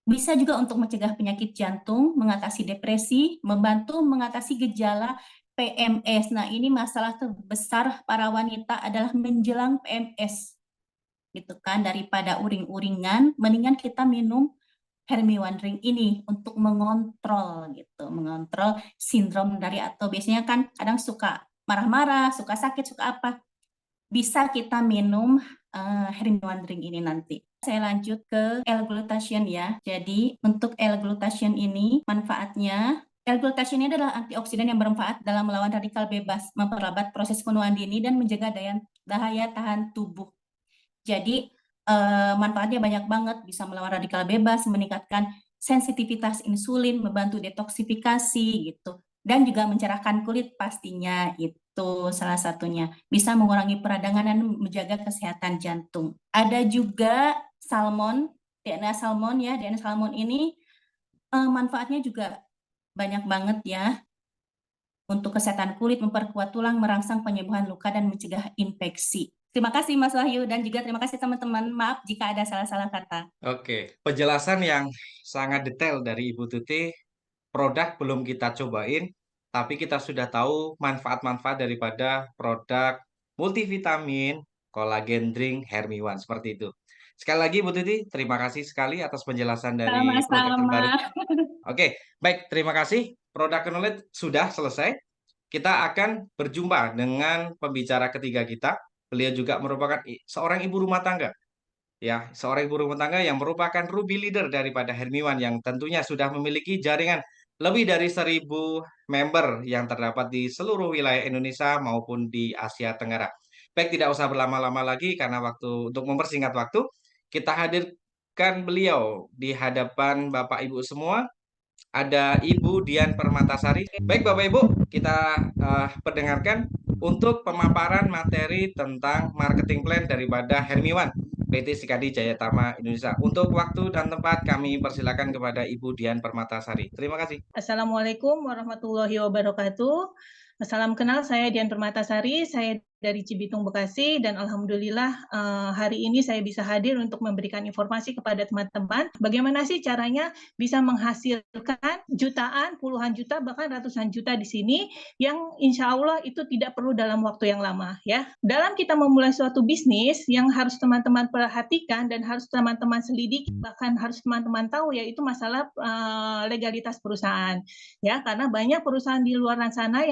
Bisa juga untuk mencegah penyakit jantung, mengatasi depresi, membantu mengatasi gejala PMS. Nah, ini masalah terbesar para wanita adalah menjelang PMS, gitu kan. Daripada uring-uringan, mendingan kita minum Hermione Ring ini untuk mengontrol gitu, mengontrol sindrom dari atau biasanya kan kadang suka marah-marah, suka sakit, suka apa. Bisa kita minum Hermione Ring ini nanti. Saya lanjut ke L-glutathione ya. Jadi untuk L-glutathione ini manfaatnya, L-glutathione ini adalah antioksidan yang bermanfaat dalam melawan radikal bebas, memperlambat proses penuaan dini dan menjaga daya tahan tubuh. Jadi manfaatnya banyak banget, bisa melawan radikal bebas, meningkatkan sensitivitas insulin, membantu detoksifikasi gitu, dan juga mencerahkan kulit pastinya itu salah satunya. Bisa mengurangi peradangan dan menjaga kesehatan jantung. Ada juga salmon, DNA salmon ya, DNA salmon ini manfaatnya juga banyak banget ya. Untuk kesehatan kulit, memperkuat tulang, merangsang penyembuhan luka, dan mencegah infeksi. Terima kasih Mas Wahyu, dan juga terima kasih teman-teman. Maaf jika ada salah-salah kata. Oke, penjelasan yang sangat detail dari Ibu Tuti. Produk belum kita cobain, tapi kita sudah tahu manfaat-manfaat daripada produk multivitamin, kolagen drink, Hermiwan, seperti itu. Sekali lagi, Bu Tuti, terima kasih sekali atas penjelasan dari produk Sama-sama. terbaru. Oke, baik, terima kasih. Produk knowledge sudah selesai. Kita akan berjumpa dengan pembicara ketiga kita. Beliau juga merupakan seorang ibu rumah tangga. Ya, seorang ibu rumah tangga yang merupakan Ruby leader daripada Hermiwan yang tentunya sudah memiliki jaringan lebih dari 1.000 member yang terdapat di seluruh wilayah Indonesia maupun di Asia Tenggara. Baik, tidak usah berlama-lama lagi karena untuk mempersingkat waktu, kita hadirkan beliau di hadapan Bapak Ibu semua. Ada Ibu Dian Permatasari. Baik Bapak Ibu, kita perdengarkan untuk pemaparan materi tentang marketing plan daripada Hermiwan PT Sikadi Jayatama Indonesia. Untuk waktu dan tempat kami persilakan kepada Ibu Dian Permatasari. Terima kasih. Assalamualaikum warahmatullahi wabarakatuh. Salam kenal, saya Dian Permatasari, saya dari Cibitung, Bekasi, dan alhamdulillah hari ini saya bisa hadir untuk memberikan informasi kepada teman-teman bagaimana sih caranya bisa menghasilkan jutaan, puluhan juta, bahkan ratusan juta di sini yang insya Allah itu tidak perlu dalam waktu yang lama ya. Dalam kita memulai suatu bisnis yang harus teman-teman perhatikan dan harus teman-teman selidiki, bahkan harus teman-teman tahu yaitu masalah legalitas perusahaan ya, karena banyak perusahaan di luar sana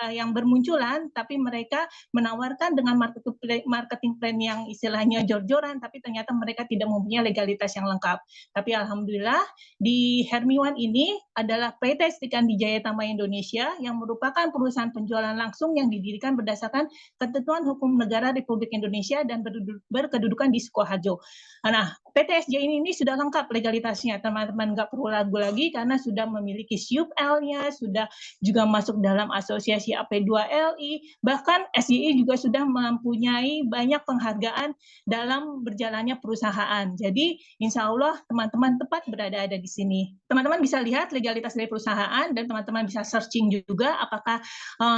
yang bermunculan tapi mereka menawarkan dengan marketing plan yang istilahnya jor-joran, tapi ternyata mereka tidak mempunyai legalitas yang lengkap. Tapi alhamdulillah di Hermiwan ini adalah PT Sikadi Jayatama Indonesia yang merupakan perusahaan penjualan langsung yang didirikan berdasarkan ketentuan hukum negara Republik Indonesia dan berkedudukan di Sukoharjo. Nah, PT SJ ini sudah lengkap legalitasnya, teman-teman nggak perlu ragu lagi karena sudah memiliki SIUP-L-nya, sudah juga masuk dalam asosiasi AP2LI, bahkan SJI juga sudah mempunyai banyak penghargaan dalam berjalannya perusahaan. Jadi insya Allah teman-teman tepat berada di sini. Teman-teman bisa lihat legalitas dari perusahaan dan teman-teman bisa searching juga apakah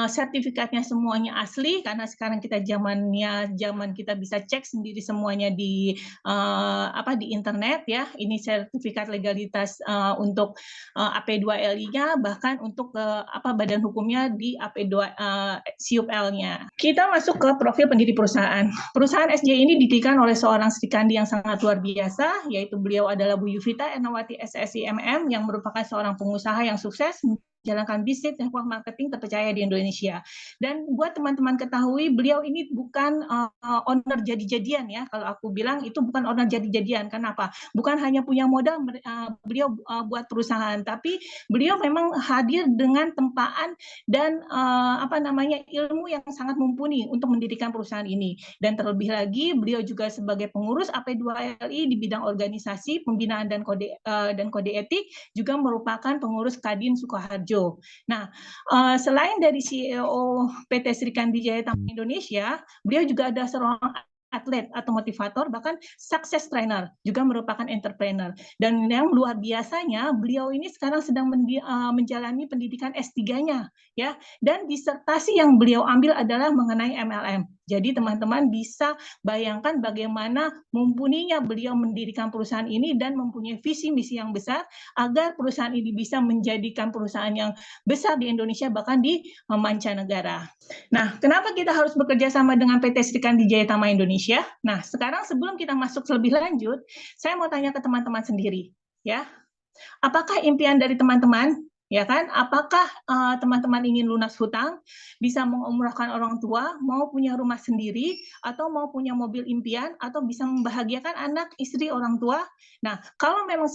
sertifikatnya semuanya asli, karena sekarang kita zaman kita bisa cek sendiri semuanya di internet ya. Ini sertifikat legalitas untuk AP2LI-nya, bahkan untuk badan hukumnya di AP2 SIUP-L-nya. Kita masuk ke profil pendiri perusahaan. Perusahaan SJ ini didirikan oleh seorang Sri Kandi yang sangat luar biasa, yaitu beliau adalah Bu Yuvita Ernawati SSI MM yang merupakan seorang pengusaha yang sukses menjalankan bisnis network marketing terpercaya di Indonesia. Dan buat teman-teman ketahui, beliau ini bukan owner jadi-jadian ya. Kalau aku bilang itu bukan owner jadi-jadian. Kenapa? Bukan hanya punya modal beliau buat perusahaan, tapi beliau memang hadir dengan tempaan dan ilmu yang sangat mumpuni untuk mendirikan perusahaan ini. Dan terlebih lagi, beliau juga sebagai pengurus AP2LI di bidang organisasi, pembinaan dan kode etik, juga merupakan pengurus Kadin Sukoharjo. Nah, selain dari CEO PT Sikadi Jayatama Indonesia, beliau juga ada seorang atlet atau motivator, bahkan success trainer, juga merupakan entrepreneur. Dan yang luar biasanya, beliau ini sekarang sedang menjalani pendidikan S3-nya, ya. Dan disertasi yang beliau ambil adalah mengenai MLM. Jadi teman-teman bisa bayangkan bagaimana mumpuninya beliau mendirikan perusahaan ini dan mempunyai visi misi yang besar agar perusahaan ini bisa menjadikan perusahaan yang besar di Indonesia bahkan di mancanegara. Nah, kenapa kita harus bekerja sama dengan PT Sri Kandi Jaya Tama Indonesia? Nah, sekarang sebelum kita masuk lebih lanjut, saya mau tanya ke teman-teman sendiri, ya. Apakah impian dari teman-teman, ya kan? Apakah teman-teman ingin lunas hutang, bisa mengumrohkan orang tua, mau punya rumah sendiri, atau mau punya mobil impian, atau bisa membahagiakan anak, istri, orang tua? Nah, kalau memang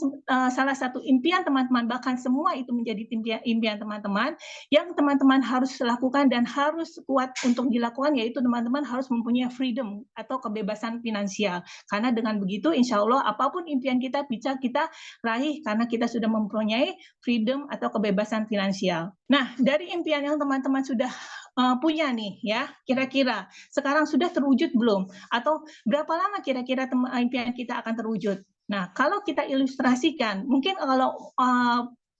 salah satu impian teman-teman, bahkan semua itu menjadi impian teman-teman, yang teman-teman harus lakukan dan harus kuat untuk dilakukan, yaitu teman-teman harus mempunyai freedom atau kebebasan finansial. Karena dengan begitu, insya Allah apapun impian kita bisa kita raih karena kita sudah mempunyai freedom atau kebebasan finansial. Nah, dari impian yang teman-teman sudah punya nih ya, kira-kira sekarang sudah terwujud belum? Atau berapa lama kira-kira impian kita akan terwujud? Nah, kalau kita ilustrasikan, mungkin kalau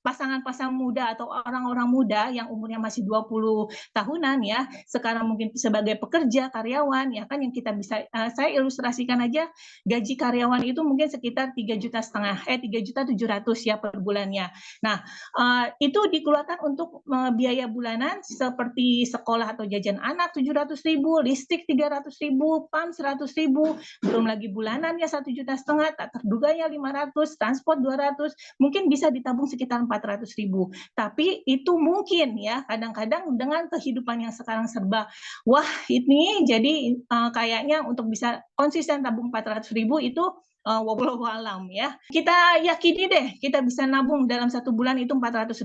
pasangan-pasangan muda atau orang-orang muda yang umurnya masih 20 tahunan ya, sekarang mungkin sebagai pekerja, karyawan ya kan, yang kita bisa saya ilustrasikan aja, gaji karyawan itu mungkin sekitar 3,7 juta ya per bulannya. Nah, itu dikeluarkan untuk biaya bulanan seperti sekolah atau jajan anak 700.000, listrik 300.000, PAM 100.000, belum lagi bulanannya 1,5 juta, tak terduganya 500, transport 200, mungkin bisa ditabung sekitar 400.000. Tapi itu mungkin ya, kadang-kadang dengan kehidupan yang sekarang serba, wah ini jadi kayaknya untuk bisa konsisten tabung 400.000 itu wallahu alam ya. Kita yakini deh, kita bisa nabung dalam 1 bulan itu 400.000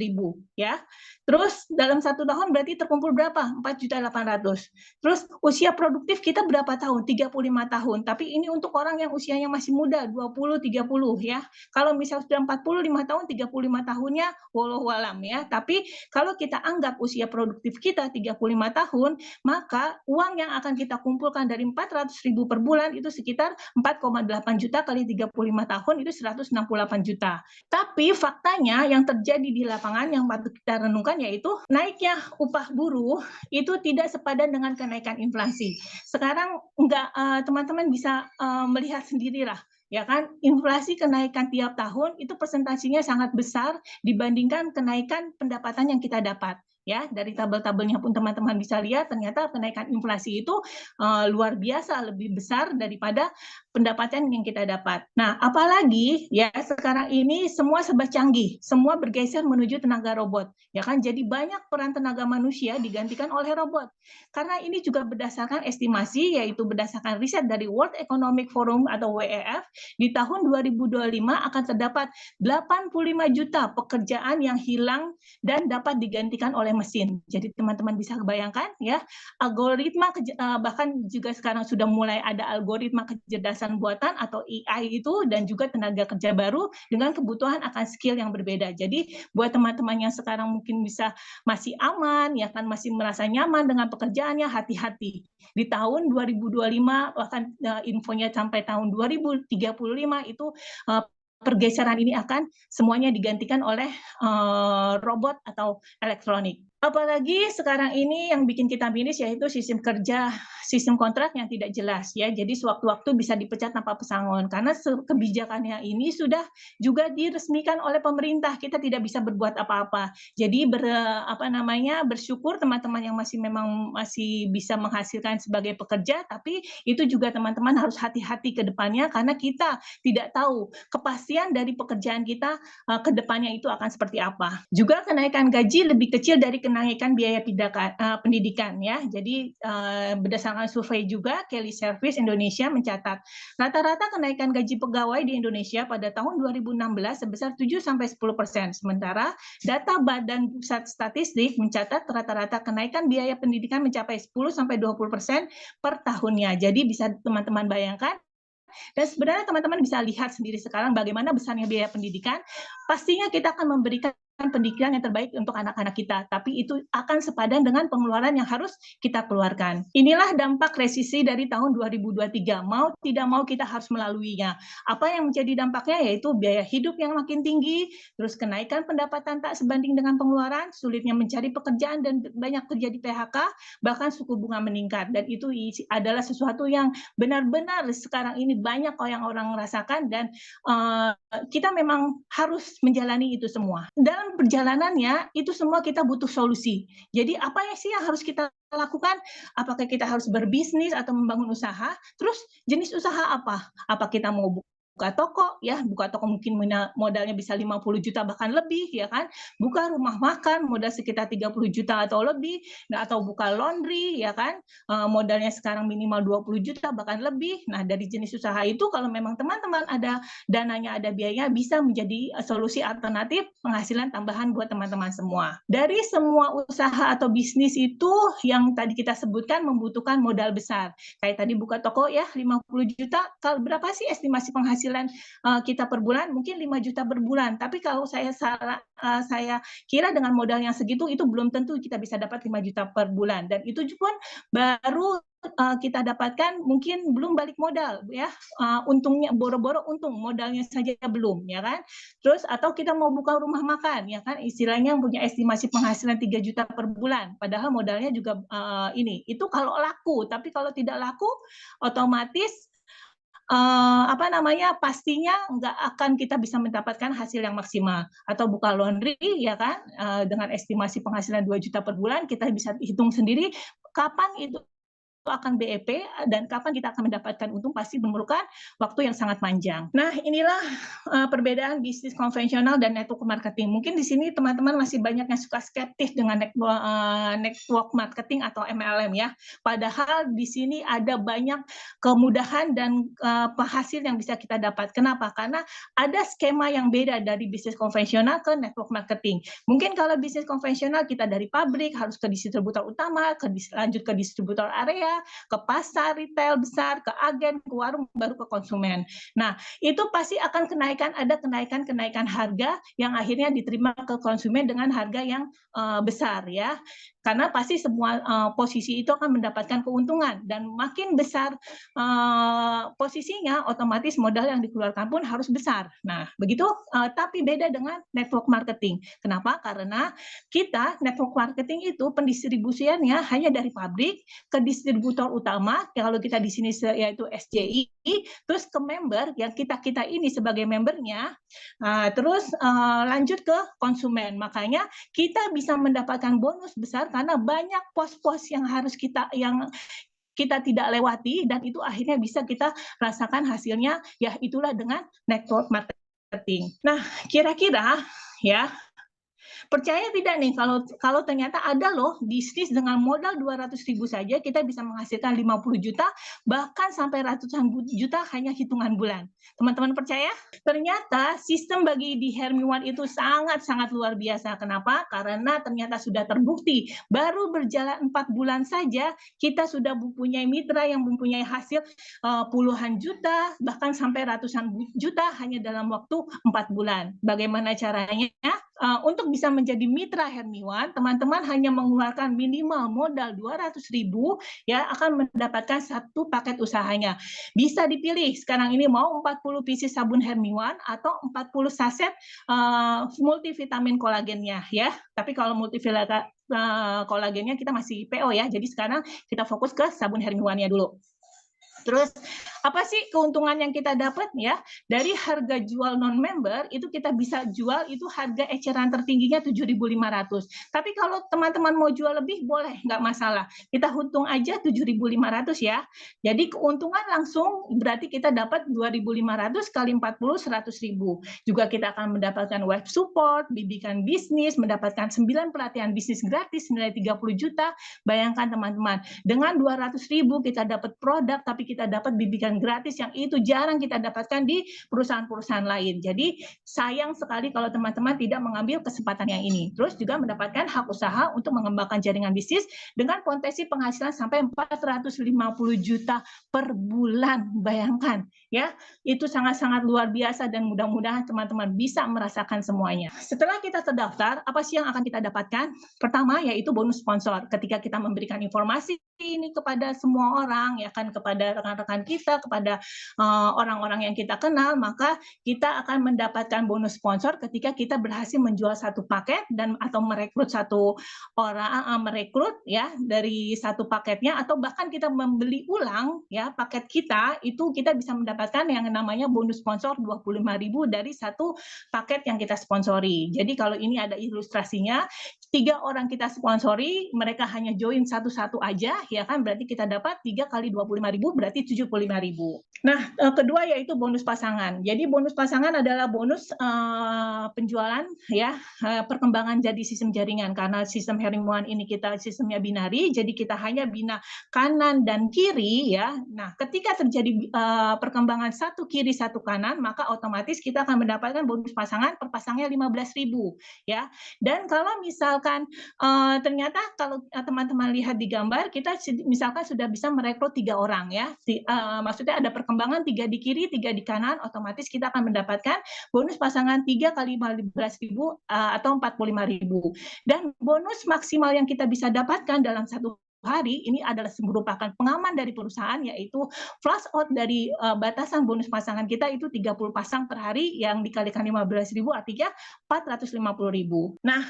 ya. Terus dalam 1 tahun berarti terkumpul berapa? 4.800.000. Terus usia produktif kita berapa tahun? 35 tahun. Tapi ini untuk orang yang usianya masih muda, 20, 30 ya. Kalau misal sudah 45 tahun, 35 tahunnya wallahu alam ya. Tapi kalau kita anggap usia produktif kita 35 tahun, maka uang yang akan kita kumpulkan dari 400.000 per bulan itu sekitar 4,8 juta kali 35 tahun itu 168 juta. Tapi faktanya yang terjadi di lapangan yang patut kita renungkan yaitu naiknya upah buruh itu tidak sepadan dengan kenaikan inflasi. Sekarang teman-teman bisa melihat sendirilah ya kan, inflasi kenaikan tiap tahun itu persentasinya sangat besar dibandingkan kenaikan pendapatan yang kita dapat. Ya, dari tabel-tabelnya pun teman-teman bisa lihat ternyata kenaikan inflasi itu luar biasa lebih besar daripada pendapatan yang kita dapat. Nah, apalagi ya sekarang ini semua serba canggih, semua bergeser menuju tenaga robot. Ya kan, jadi banyak peran tenaga manusia digantikan oleh robot. Karena ini juga berdasarkan estimasi, yaitu berdasarkan riset dari World Economic Forum atau WEF, di tahun 2025 akan terdapat 85 juta pekerjaan yang hilang dan dapat digantikan oleh mesin. Jadi teman-teman bisa bayangkan ya, algoritma bahkan juga sekarang sudah mulai ada algoritma kecerdasan buatan atau AI itu, dan juga tenaga kerja baru dengan kebutuhan akan skill yang berbeda. Jadi buat teman-teman yang sekarang mungkin bisa masih aman ya kan, masih merasa nyaman dengan pekerjaannya, hati-hati. Di tahun 2025 bahkan infonya sampai tahun 2035 itu pergeseran ini akan semuanya digantikan oleh robot atau elektronik. Apalagi sekarang ini yang bikin kita miris yaitu sistem kerja, sistem kontrak yang tidak jelas ya. Jadi sewaktu-waktu bisa dipecat tanpa pesangon karena kebijakannya ini sudah juga diresmikan oleh pemerintah. Kita tidak bisa berbuat apa-apa. Jadi bersyukur teman-teman yang masih bisa menghasilkan sebagai pekerja, tapi itu juga teman-teman harus hati-hati ke depannya karena kita tidak tahu kepastian dari pekerjaan kita ke depannya itu akan seperti apa. Juga kenaikan gaji lebih kecil dari kenaikan biaya pendidikan ya. Jadi berdasarkan survei juga Kelly Service Indonesia mencatat rata-rata kenaikan gaji pegawai di Indonesia pada tahun 2016 sebesar 7-10%. Sementara data Badan Pusat Statistik mencatat rata-rata kenaikan biaya pendidikan mencapai 10-20% per tahunnya. Jadi bisa teman-teman bayangkan. Dan sebenarnya teman-teman bisa lihat sendiri sekarang bagaimana besarnya biaya pendidikan. Pastinya kita akan memberikan pendidikan yang terbaik untuk anak-anak kita, tapi itu akan sepadan dengan pengeluaran yang harus kita keluarkan. Inilah dampak resesi dari tahun 2023. Mau tidak mau kita harus melaluinya. Apa yang menjadi dampaknya yaitu biaya hidup yang makin tinggi, terus kenaikan pendapatan tak sebanding dengan pengeluaran, sulitnya mencari pekerjaan dan banyak terjadi PHK, bahkan suku bunga meningkat. Dan itu adalah sesuatu yang benar-benar sekarang ini banyak yang orang rasakan, dan kita memang harus menjalani itu semua. Dalam perjalanannya itu semua kita butuh solusi. Jadi apa sih yang harus kita lakukan? Apakah kita harus berbisnis atau membangun usaha? Terus jenis usaha apa? Apa kita mau buka toko, ya, buka toko mungkin modalnya bisa 50 juta bahkan lebih, ya kan? Buka rumah makan modal sekitar 30 juta atau lebih, nah, atau buka laundry, ya kan? Modalnya sekarang minimal 20 juta bahkan lebih. Nah, dari jenis usaha itu kalau memang teman-teman ada dananya, ada biayanya, bisa menjadi solusi alternatif penghasilan tambahan buat teman-teman semua. Dari semua usaha atau bisnis itu yang tadi kita sebutkan membutuhkan modal besar. Kayak tadi buka toko ya 50 juta, kalau berapa sih estimasi penghasilan kita per bulan? Mungkin 5 juta per bulan. Tapi kalau saya kira dengan modal yang segitu itu belum tentu kita bisa dapat 5 juta per bulan. Dan itu pun baru kita dapatkan mungkin belum balik modal, ya, untungnya boro-boro untung, modalnya saja belum, ya kan. Terus atau kita mau buka rumah makan, ya kan, istilahnya punya estimasi penghasilan 3 juta per bulan, padahal modalnya juga itu kalau laku. Tapi kalau tidak laku, otomatis pastinya nggak akan kita bisa mendapatkan hasil yang maksimal. Atau buka laundry, ya kan, dengan estimasi penghasilan 2 juta per bulan, kita bisa hitung sendiri kapan itu akan BEP dan kapan kita akan mendapatkan untung, pasti memerlukan waktu yang sangat panjang. Nah, inilah perbedaan bisnis konvensional dan network marketing. Mungkin di sini teman-teman masih banyak yang suka skeptis dengan network marketing atau MLM, ya. Padahal di sini ada banyak kemudahan dan hasil yang bisa kita dapat. Kenapa? Karena ada skema yang beda dari bisnis konvensional ke network marketing. Mungkin kalau bisnis konvensional kita dari pabrik harus ke distributor utama, lanjut ke distributor area, ke pasar retail besar, ke agen, ke warung, baru ke konsumen. Nah, itu pasti akan ada kenaikan harga yang akhirnya diterima ke konsumen dengan harga yang besar, ya. Karena pasti semua posisi itu akan mendapatkan keuntungan, dan makin besar posisinya, otomatis modal yang dikeluarkan pun harus besar. Nah, begitu. Tapi beda dengan network marketing. Kenapa? Karena kita network marketing itu pendistribusiannya hanya dari pabrik ke distributor utama, kalau kita di sini yaitu SJI, terus ke member yang kita ini sebagai membernya, terus lanjut ke konsumen. Makanya kita bisa mendapatkan bonus besar karena banyak pos-pos yang harus kita tidak lewati, dan itu akhirnya bisa kita rasakan hasilnya, ya itulah dengan network marketing. Nah, kira-kira, ya, percaya tidak nih kalau ternyata ada loh bisnis dengan modal 200.000 saja kita bisa menghasilkan 50 juta bahkan sampai ratusan juta hanya hitungan bulan. Teman-teman percaya? Ternyata sistem bagi di Hermiwan itu sangat-sangat luar biasa. Kenapa? Karena ternyata sudah terbukti baru berjalan 4 bulan saja kita sudah mempunyai mitra yang mempunyai hasil puluhan juta bahkan sampai ratusan juta hanya dalam waktu 4 bulan. Bagaimana caranya? Untuk bisa menjadi mitra Hermiwan, teman-teman hanya mengeluarkan minimal modal 200.000, ya, akan mendapatkan satu paket usahanya. Bisa dipilih sekarang ini mau 40 pieces sabun Hermiwan atau 40 saset multivitamin kolagennya, ya. Tapi kalau multivitamin kolagennya kita masih PO, ya. Jadi sekarang kita fokus ke sabun Hermiwannya dulu. Terus apa sih keuntungan yang kita dapat, ya? Dari harga jual non-member itu kita bisa jual itu harga eceran tertingginya 7.500. Tapi kalau teman-teman mau jual lebih boleh, nggak masalah. Kita hitung aja 7.500, ya. Jadi keuntungan langsung berarti kita dapat 2.500 kali 40 100.000. Juga kita akan mendapatkan web support, bimbingan bisnis, mendapatkan 9 pelatihan bisnis gratis nilai 30 juta. Bayangkan teman-teman, dengan 200.000 kita dapat produk tapi kita kita dapat bimbingan gratis yang itu jarang kita dapatkan di perusahaan-perusahaan lain. Jadi sayang sekali kalau teman-teman tidak mengambil kesempatan yang ini. Terus juga mendapatkan hak usaha untuk mengembangkan jaringan bisnis dengan potensi penghasilan sampai 450 juta per bulan. Bayangkan ya, itu sangat-sangat luar biasa dan mudah-mudahan teman-teman bisa merasakan semuanya. Setelah kita terdaftar, apa sih yang akan kita dapatkan? Pertama yaitu bonus sponsor. Ketika kita memberikan informasi ini kepada semua orang, ya kan, kepada rekan-rekan kita, kepada orang-orang yang kita kenal, maka kita akan mendapatkan bonus sponsor ketika kita berhasil menjual satu paket dan atau merekrut satu orang, merekrut ya dari satu paketnya, atau bahkan kita membeli ulang ya paket kita, itu kita bisa mendapatkan yang namanya bonus sponsor 25.000 dari satu paket yang kita sponsori. Jadi kalau ini ada ilustrasinya, 3 orang kita sponsori, mereka hanya join satu-satu aja, ya kan, berarti kita dapat 3 kali 25.000 berarti 75.000. Nah, kedua yaitu bonus pasangan. Jadi bonus pasangan adalah bonus penjualan ya, perkembangan jadi sistem jaringan. Karena sistem Herring-1 ini kita sistemnya binari, jadi kita hanya bina kanan dan kiri ya. Nah, ketika terjadi perkembangan satu kiri satu kanan, maka otomatis kita akan mendapatkan bonus pasangan per pasangnya 15.000 ya. Dan kalau misalkan ternyata kalau teman-teman lihat di gambar, kita misalkan sudah bisa merekrut 3 orang ya. Maksudnya ada perkembangan 3 di kiri, 3 di kanan, otomatis kita akan mendapatkan bonus pasangan 3 kali 15.000 atau 45.000. Dan bonus maksimal yang kita bisa dapatkan dalam satu hari ini adalah merupakan pengaman dari perusahaan, yaitu flash out dari batasan bonus pasangan kita itu 30 pasang per hari yang dikalikan 15.000 artinya 450.000. Nah,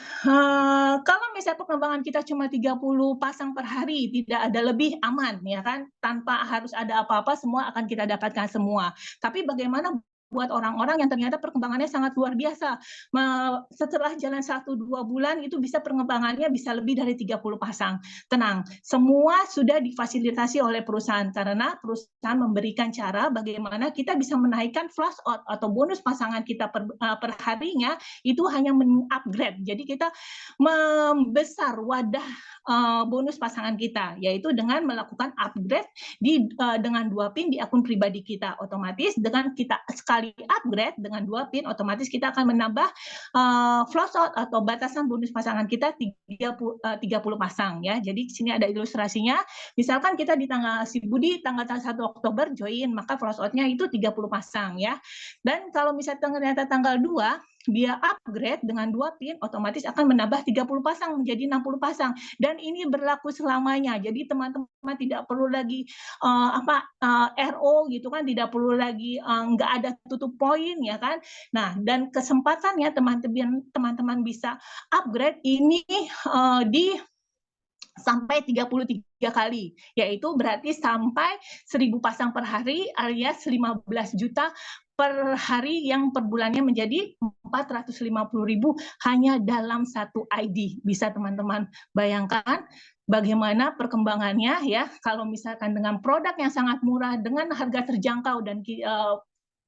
kalau misalnya perkembangan kita cuma 30 pasang per hari, tidak ada lebih, aman ya kan, tanpa harus ada apa-apa, semua akan kita dapatkan semua. Tapi bagaimana buat orang-orang yang ternyata perkembangannya sangat luar biasa. Setelah jalan 1-2 bulan itu bisa perkembangannya bisa lebih dari 30 pasang. Tenang, semua sudah difasilitasi oleh perusahaan karena perusahaan memberikan cara bagaimana kita bisa menaikkan flash out atau bonus pasangan kita per harinya itu hanya mengupgrade. Jadi kita membesar wadah bonus pasangan kita, yaitu dengan melakukan upgrade dengan 2 PIN di akun pribadi kita. Otomatis dengan kita sekali upgrade dengan 2 PIN, otomatis kita akan menambah flash out atau batasan bonus pasangan kita 30 pasang ya. Jadi di sini ada ilustrasinya. Misalkan kita di tanggal si Budi tanggal 1 Oktober join, maka flash out-nya itu 30 pasang ya. Dan kalau misalnya ternyata tanggal 2 dia upgrade dengan 2 PIN, otomatis akan menambah 30 pasang menjadi 60 pasang. Dan ini berlaku selamanya. Jadi teman-teman tidak perlu lagi RO gitu kan, tidak perlu lagi nggak ada tutup poin ya kan. Nah, dan kesempatannya teman-teman bisa upgrade ini di sampai 33 kali, yaitu berarti sampai 1.000 pasang per hari alias 15 juta per hari yang per bulannya menjadi 450.000 hanya dalam satu ID. Bisa teman-teman bayangkan bagaimana perkembangannya ya, kalau misalkan dengan produk yang sangat murah, dengan harga terjangkau dan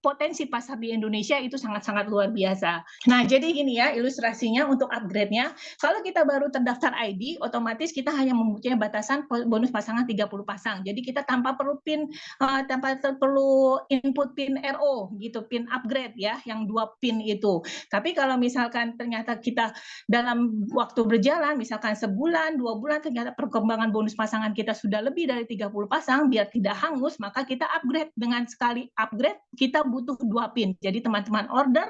potensi pasar di Indonesia itu sangat-sangat luar biasa. Nah, jadi gini ya ilustrasinya untuk upgrade-nya. Kalau kita baru terdaftar ID, otomatis kita hanya mempunyai batasan bonus pasangan 30 pasang. Jadi kita tanpa perlu PIN, tanpa perlu input PIN RO gitu, PIN upgrade ya, yang 2 PIN itu. Tapi kalau misalkan ternyata kita dalam waktu berjalan, misalkan sebulan, 2 bulan, ternyata perkembangan bonus pasangan kita sudah lebih dari 30 pasang, biar tidak hangus, maka kita upgrade. Dengan sekali upgrade, kita butuh 2 PIN. Jadi teman-teman order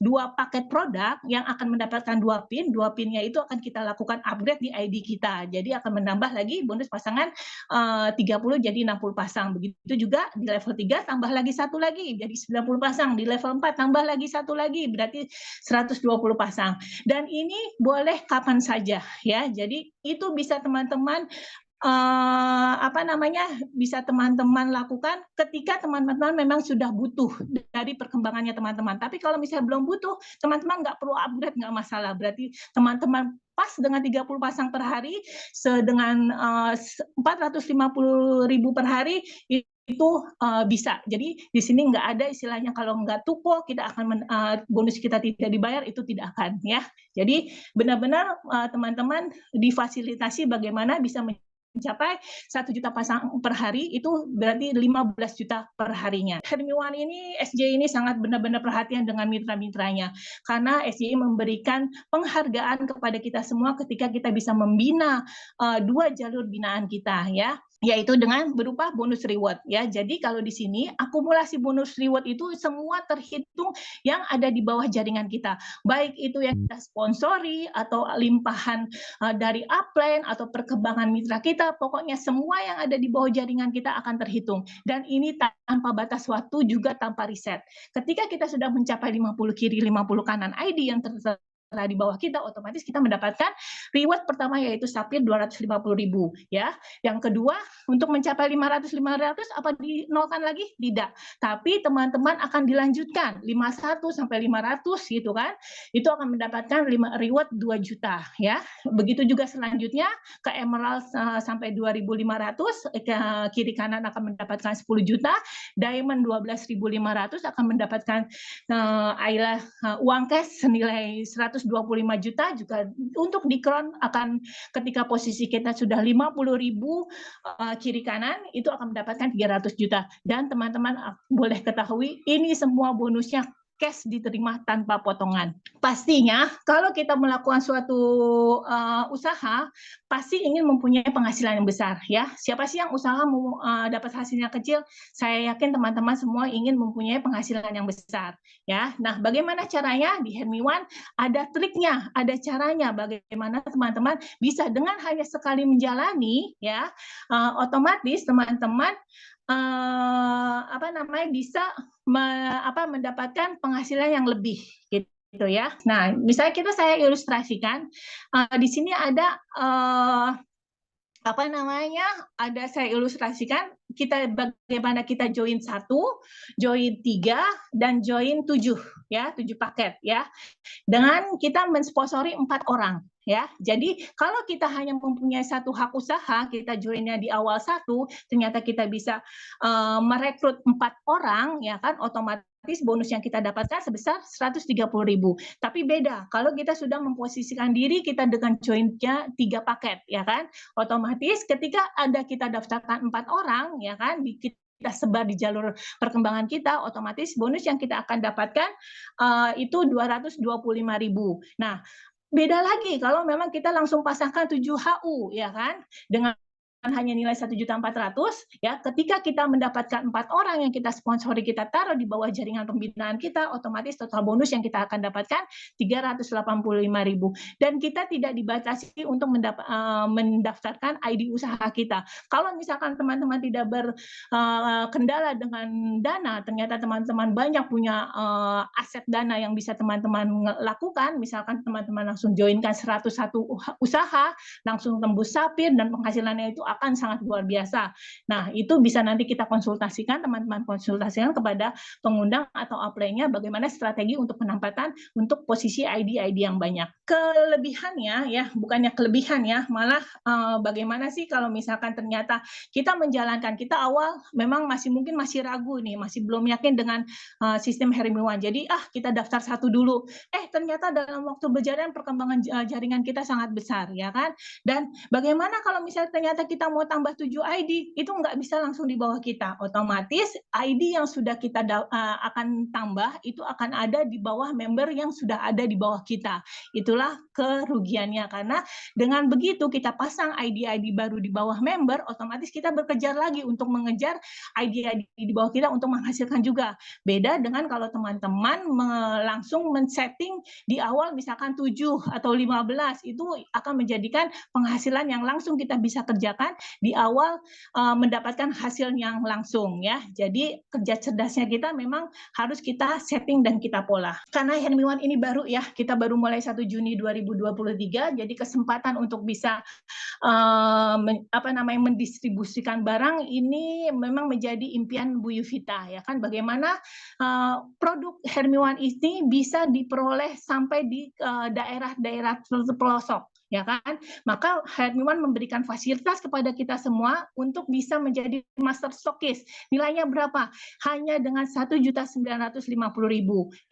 2 paket produk yang akan mendapatkan 2 PIN. 2 PIN-nya itu akan kita lakukan upgrade di ID kita. Jadi akan menambah lagi bonus pasangan 30 jadi 60 pasang. Begitu juga di level 3 tambah lagi 1 lagi jadi 90 pasang. Di level 4 tambah lagi 1 lagi berarti 120 pasang. Dan ini boleh kapan saja ya. Jadi itu bisa teman-teman bisa teman-teman lakukan ketika teman-teman memang sudah butuh dari perkembangannya teman-teman. Tapi kalau misalnya belum butuh, teman-teman nggak perlu upgrade, nggak masalah. Berarti teman-teman pas dengan 30 pasang per hari, dengan 450.000 per hari, itu bisa. Jadi di sini nggak ada istilahnya kalau nggak tupo kita akan bonus kita tidak dibayar, itu tidak akan ya. Jadi benar-benar teman-teman difasilitasi bagaimana bisa mencapai 1 juta pasang per hari, itu berarti 15 juta per harinya. Hermiwan ini, SJ ini sangat benar-benar perhatian dengan mitra-mitranya, karena SJ memberikan penghargaan kepada kita semua ketika kita bisa membina 2 jalur binaan kita, ya, yaitu dengan berupa bonus reward, ya. Jadi kalau di sini akumulasi bonus reward itu semua terhitung yang ada di bawah jaringan kita, baik itu yang kita sponsori atau limpahan dari upline atau perkembangan mitra kita, pokoknya semua yang ada di bawah jaringan kita akan terhitung. Dan ini tanpa batas waktu, juga tanpa riset. Ketika kita sudah mencapai 50 kiri, 50 kanan ID yang tertera di bawah kita, otomatis kita mendapatkan reward pertama yaitu sapir 250.000, ya. Yang kedua, untuk mencapai 500 apa dinolkan lagi? Tidak. Tapi teman-teman akan dilanjutkan 51 sampai 500 gitu kan. Itu akan mendapatkan reward 2 juta, ya. Begitu juga selanjutnya ke emerald sampai 2.500, ke kiri kanan akan mendapatkan 10 juta, diamond 12.500 akan mendapatkan uang cash senilai 125 juta, juga untuk di crown akan ketika posisi kita sudah 50.000 kiri kanan itu akan mendapatkan 300 juta. Dan teman-teman boleh ketahui ini semua bonusnya cash diterima tanpa potongan. Pastinya kalau kita melakukan suatu usaha, pasti ingin mempunyai penghasilan yang besar, ya. Siapa sih yang usaha mau dapat hasilnya kecil? Saya yakin teman-teman semua ingin mempunyai penghasilan yang besar, ya. Nah, bagaimana caranya? Di Hermiwan ada triknya, ada caranya bagaimana teman-teman bisa dengan hanya sekali menjalani, ya, otomatis teman-teman bisa mendapatkan penghasilan yang lebih, gitu ya. Nah, misalnya saya ilustrasikan, di sini ada saya ilustrasikan bagaimana kita join 1, join 3, dan join 7, ya, 7 paket, ya. Dengan kita mensponsori 4 orang, ya. Jadi kalau kita hanya mempunyai 1 hak usaha, kita joinnya di awal 1, ternyata kita bisa merekrut 4 orang, ya kan, otomatis bonus yang kita dapatkan sebesar 130.000. Tapi beda kalau kita sudah memposisikan diri kita dengan joinnya 3 paket, ya kan, otomatis ketika kita daftarkan 4 orang, ya kan, kita sebar di jalur perkembangan kita, otomatis bonus yang kita akan dapatkan itu 225.000. Nah, beda lagi kalau memang kita langsung pasangkan 7 HU, ya kan, dengan hanya nilai 1.400.000, ya. Ketika kita mendapatkan 4 orang yang kita sponsori, kita taruh di bawah jaringan pembinaan kita, otomatis total bonus yang kita akan dapatkan 385.000. Dan kita tidak dibatasi untuk mendaftarkan ID usaha kita. Kalau misalkan teman-teman tidak berkendala dengan dana, ternyata teman-teman banyak punya aset dana yang bisa teman-teman lakukan, misalkan teman-teman langsung joinkan 101 usaha, langsung tembus sapir, dan penghasilannya itu akan sangat luar biasa. Nah, itu bisa nanti kita konsultasikan, teman-teman konsultasikan kepada pengundang atau upline-nya bagaimana strategi untuk penempatan untuk posisi ID-ID yang banyak. Kelebihannya, ya, bukannya kelebihan, ya, malah bagaimana sih kalau misalkan ternyata kita menjalankan, kita awal memang masih ragu nih, masih belum yakin dengan sistem Hermiwan. Jadi kita daftar 1 dulu. Ternyata dalam waktu berjalan perkembangan jaringan kita sangat besar, ya kan? Dan bagaimana kalau misalnya ternyata kita mau tambah 7 ID, itu nggak bisa langsung di bawah kita. Otomatis ID yang sudah kita akan tambah, itu akan ada di bawah member yang sudah ada di bawah kita. Itulah kerugiannya, karena dengan begitu kita pasang ID-ID baru di bawah member, otomatis kita berkejar lagi untuk mengejar ID-ID di bawah kita untuk menghasilkan juga. Beda dengan kalau teman-teman langsung men-setting di awal misalkan 7 atau 15, itu akan menjadikan penghasilan yang langsung kita bisa kerjakan di awal, mendapatkan hasil yang langsung, ya. Jadi kerja cerdasnya kita memang harus kita setting dan kita pola. Karena Hermiwan ini baru, ya, kita baru mulai 1 Juni 2023, jadi kesempatan untuk bisa mendistribusikan barang ini memang menjadi impian Bu Yuvita, ya kan, bagaimana produk Hermiwan ini bisa diperoleh sampai di daerah-daerah pelosok. ya kan? Maka Hermiwan memberikan fasilitas kepada kita semua untuk bisa menjadi master stockist. Nilainya berapa? Hanya dengan 1.950.000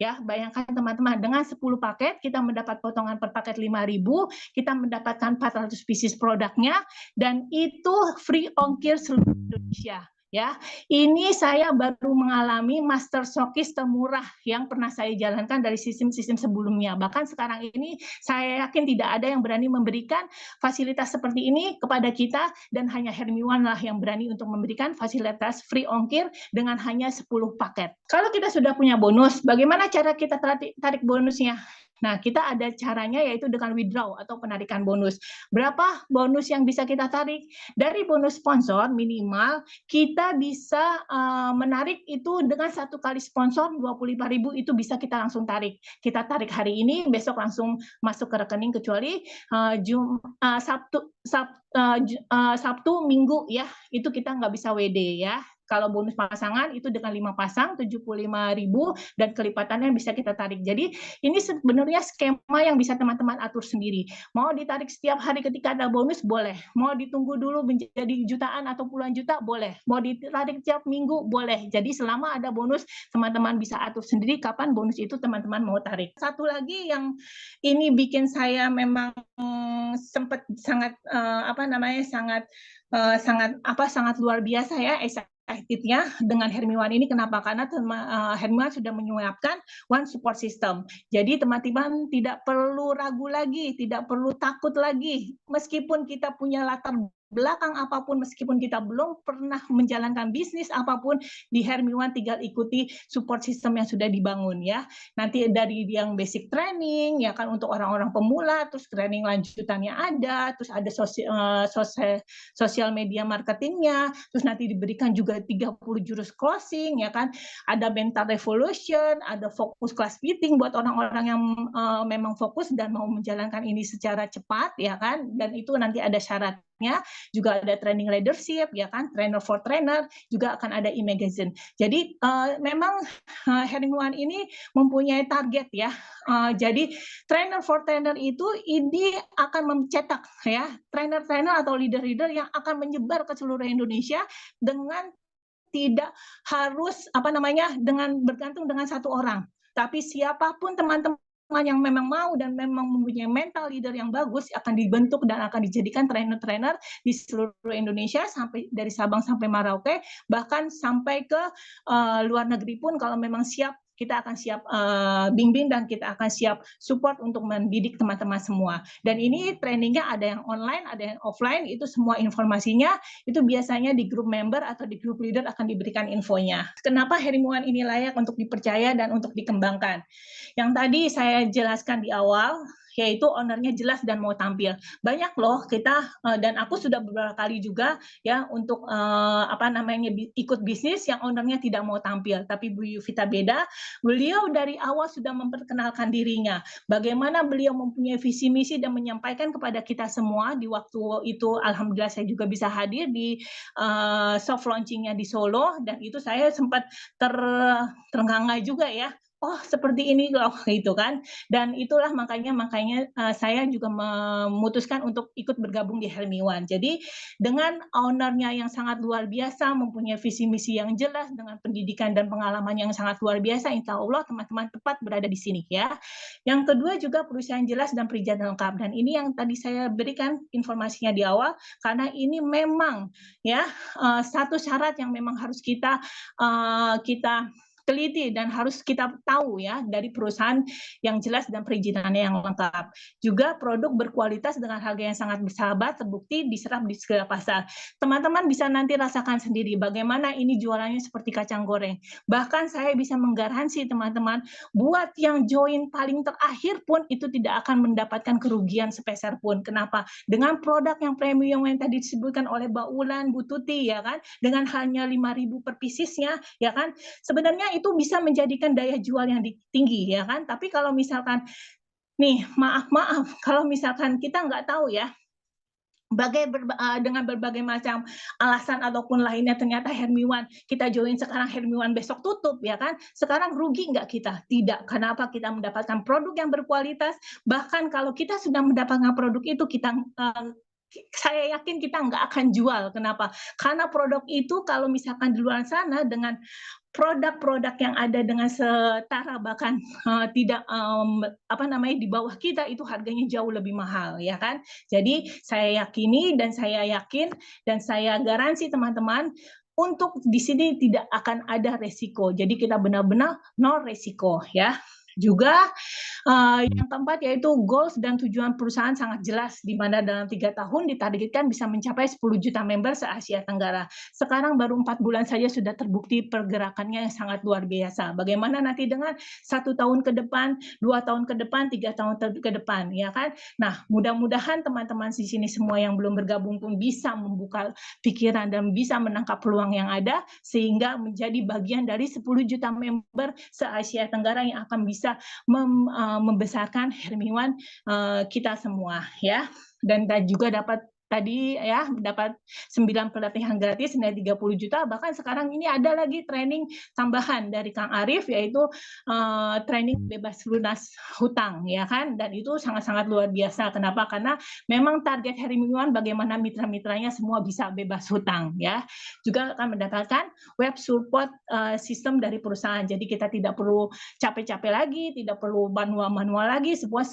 ya. Bayangkan teman-teman, dengan 10 paket kita mendapat potongan per paket 5.000, kita mendapatkan 400 pieces produknya, dan itu free ongkir seluruh Indonesia. Ya, ini saya baru mengalami master stockist termurah yang pernah saya jalankan dari sistem-sistem sebelumnya. Bahkan sekarang ini saya yakin tidak ada yang berani memberikan fasilitas seperti ini kepada kita, dan hanya Hermiwan lah yang berani untuk memberikan fasilitas free ongkir dengan hanya 10 paket. Kalau kita sudah punya bonus, bagaimana cara kita tarik bonusnya? Nah, kita ada caranya, yaitu dengan withdraw atau penarikan bonus. Berapa bonus yang bisa kita tarik? Dari bonus sponsor minimal kita bisa menarik itu dengan 1 kali sponsor 25.000 itu bisa kita langsung tarik. Kita tarik hari ini, besok langsung masuk ke rekening, kecuali Sabtu, Minggu ya, itu kita nggak bisa WD ya. Kalau bonus pasangan itu dengan 5 pasang 75.000 dan kelipatannya bisa kita tarik. Jadi ini sebenarnya skema yang bisa teman-teman atur sendiri. Mau ditarik setiap hari ketika ada bonus, boleh. Mau ditunggu dulu menjadi jutaan atau puluhan juta, boleh. Mau ditarik setiap minggu, boleh. Jadi selama ada bonus, teman-teman bisa atur sendiri kapan bonus itu teman-teman mau tarik. Satu lagi yang ini bikin saya memang sempat sangat sangat luar biasa ya, excitednya dengan Hermiwan ini. Kenapa? Karena Hermiwan sudah menyiapkan one support system. Jadi teman-teman tidak perlu ragu lagi, tidak perlu takut lagi. Meskipun kita punya latar belakang apapun, meskipun kita belum pernah menjalankan bisnis apapun, di Hermiwan tinggal ikuti support system yang sudah dibangun ya. Nanti dari yang basic training ya kan untuk orang-orang pemula, terus training lanjutannya ada, terus ada sosial media marketingnya, terus nanti diberikan juga 30 jurus closing ya kan, ada mental revolution, ada fokus class meeting buat orang-orang yang memang fokus dan mau menjalankan ini secara cepat ya kan, dan itu nanti ada syaratnya, juga ada training leadership ya kan, trainer for trainer, juga akan ada e-magazine. Jadi memang Hermiwan ini mempunyai target ya. Jadi trainer for trainer itu ini akan mencetak ya trainer-trainer atau leader-leader yang akan menyebar ke seluruh Indonesia dengan tidak harus dengan bergantung dengan satu orang. Tapi siapapun teman-teman yang memang mau dan memang mempunyai mental leader yang bagus akan dibentuk dan akan dijadikan trainer-trainer di seluruh Indonesia, sampai dari Sabang sampai Merauke, bahkan sampai ke luar negeri pun kalau memang siap, kita akan siap bimbing dan kita akan siap support untuk mendidik teman-teman semua. Dan ini trainingnya ada yang online, ada yang offline, itu semua informasinya itu biasanya di grup member atau di grup leader akan diberikan infonya. Kenapa Hermiwan ini layak untuk dipercaya dan untuk dikembangkan? Yang tadi saya jelaskan di awal, yaitu ownernya jelas dan mau tampil. Banyak loh kita, dan aku sudah beberapa kali juga ya untuk ikut bisnis yang ownernya tidak mau tampil. Tapi Bu Yuvita beda, beliau dari awal sudah memperkenalkan dirinya. Bagaimana beliau mempunyai visi misi dan menyampaikan kepada kita semua. Di waktu itu alhamdulillah saya juga bisa hadir di soft launchingnya di Solo, dan itu saya sempat terengah-engah juga ya. Oh seperti ini loh gitu kan, dan itulah makanya saya juga memutuskan untuk ikut bergabung di Hermiwan. Jadi dengan ownernya yang sangat luar biasa, mempunyai visi misi yang jelas, dengan pendidikan dan pengalaman yang sangat luar biasa, insya Allah teman-teman tepat berada di sini ya. Yang kedua juga perusahaan jelas dan perizinan lengkap, dan ini yang tadi saya berikan informasinya di awal, karena ini memang ya satu syarat yang memang harus kita teliti dan harus kita tahu ya dari perusahaan yang jelas dan perizinannya yang lengkap. Juga produk berkualitas dengan harga yang sangat bersahabat, terbukti diserap di segala pasar. Teman-teman bisa nanti rasakan sendiri bagaimana ini jualannya seperti kacang goreng. Bahkan saya bisa menggaransi teman-teman, buat yang join paling terakhir pun itu tidak akan mendapatkan kerugian sepeser pun. Kenapa? Dengan produk yang premium yang tadi disebutkan oleh Mbak Ulan, Bu Tuti ya kan, dengan hanya 5.000 per piecesnya ya kan, sebenarnya itu bisa menjadikan daya jual yang tinggi ya kan. Tapi kalau misalkan nih maaf kalau misalkan kita nggak tahu ya dengan berbagai macam alasan ataupun lainnya, ternyata Hermiwan kita join sekarang, Hermiwan besok tutup, ya kan? Sekarang rugi nggak kita? Tidak. Kenapa? Kita mendapatkan produk yang berkualitas. Bahkan kalau kita sudah mendapatkan produk itu, saya yakin kita nggak akan jual. Kenapa? Karena produk itu kalau misalkan di luar sana dengan produk-produk yang ada dengan setara bahkan tidak di bawah kita, itu harganya jauh lebih mahal, ya kan? Jadi saya yakini dan saya yakin dan saya garansi teman-teman untuk di sini tidak akan ada resiko. Jadi kita benar-benar no resiko, ya. Juga yang keempat yaitu goals dan tujuan perusahaan sangat jelas, di mana dalam 3 tahun ditargetkan bisa mencapai 10 juta member se-Asia Tenggara. Sekarang baru 4 bulan saja sudah terbukti pergerakannya yang sangat luar biasa. Bagaimana nanti dengan 1 tahun ke depan, 2 tahun ke depan, 3 tahun ke depan, ya kan? Nah, mudah-mudahan teman-teman di sini semua yang belum bergabung pun bisa membuka pikiran dan bisa menangkap peluang yang ada, sehingga menjadi bagian dari 10 juta member se-Asia Tenggara yang akan bisa membesarkan Hermiwan kita semua, ya. Dan juga dapat 9 pelatihan gratis senilai 30 juta, bahkan sekarang ini ada lagi training tambahan dari Kang Arif, yaitu training bebas lunas hutang, ya kan, dan itu sangat-sangat luar biasa. Kenapa? Karena memang target Hermiwan bagaimana mitra-mitranya semua bisa bebas hutang, ya. Juga akan mendapatkan web support sistem dari perusahaan, jadi kita tidak perlu capek-capek lagi, tidak perlu manual-manual lagi, semua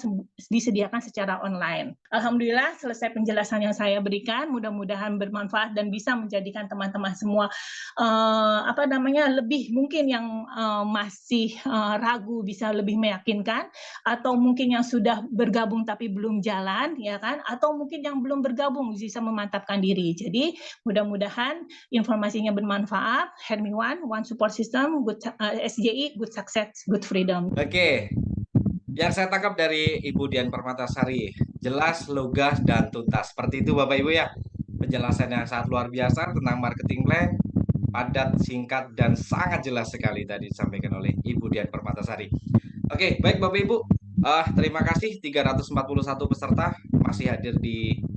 disediakan secara online. Alhamdulillah selesai penjelasan yang saya berikan, mudah-mudahan bermanfaat dan bisa menjadikan teman-teman semua lebih mungkin yang masih ragu bisa lebih meyakinkan, atau mungkin yang sudah bergabung tapi belum jalan, ya kan, atau mungkin yang belum bergabung bisa memantapkan diri. Jadi mudah-mudahan informasinya bermanfaat. Hermiwan, One Support System, good SJI, good success, good freedom. Oke, yang saya tangkap dari Ibu Dian Permatasari, jelas, lugas, dan tuntas. Seperti itu Bapak Ibu ya. Penjelasan yang sangat luar biasa tentang marketing plan, padat, singkat, dan sangat jelas sekali tadi disampaikan oleh Ibu Dian Permatasari. Oke, baik Bapak Ibu. Terima kasih 341 peserta masih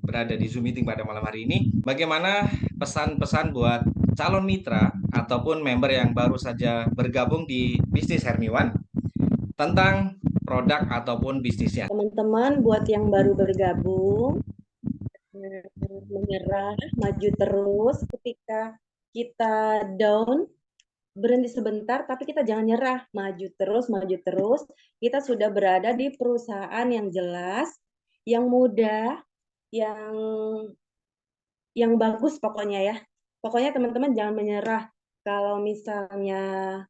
berada di Zoom meeting pada malam hari ini. Bagaimana pesan-pesan buat calon mitra ataupun member yang baru saja bergabung di bisnis Hermiwan tentang produk ataupun bisnisnya? Teman-teman, buat yang baru bergabung, menyerah, maju terus. Ketika kita down, berhenti sebentar, tapi kita jangan nyerah, maju terus, maju terus. Kita sudah berada di perusahaan yang jelas, yang mudah, yang bagus pokoknya ya. Pokoknya teman-teman jangan menyerah. Kalau misalnya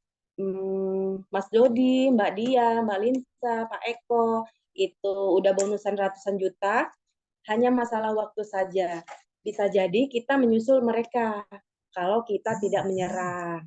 Mas Dodi, Mbak Dia, Mbak Linsa, Pak Eko, itu udah bonusan ratusan juta, hanya masalah waktu saja. Bisa jadi kita menyusul mereka kalau kita tidak menyerah.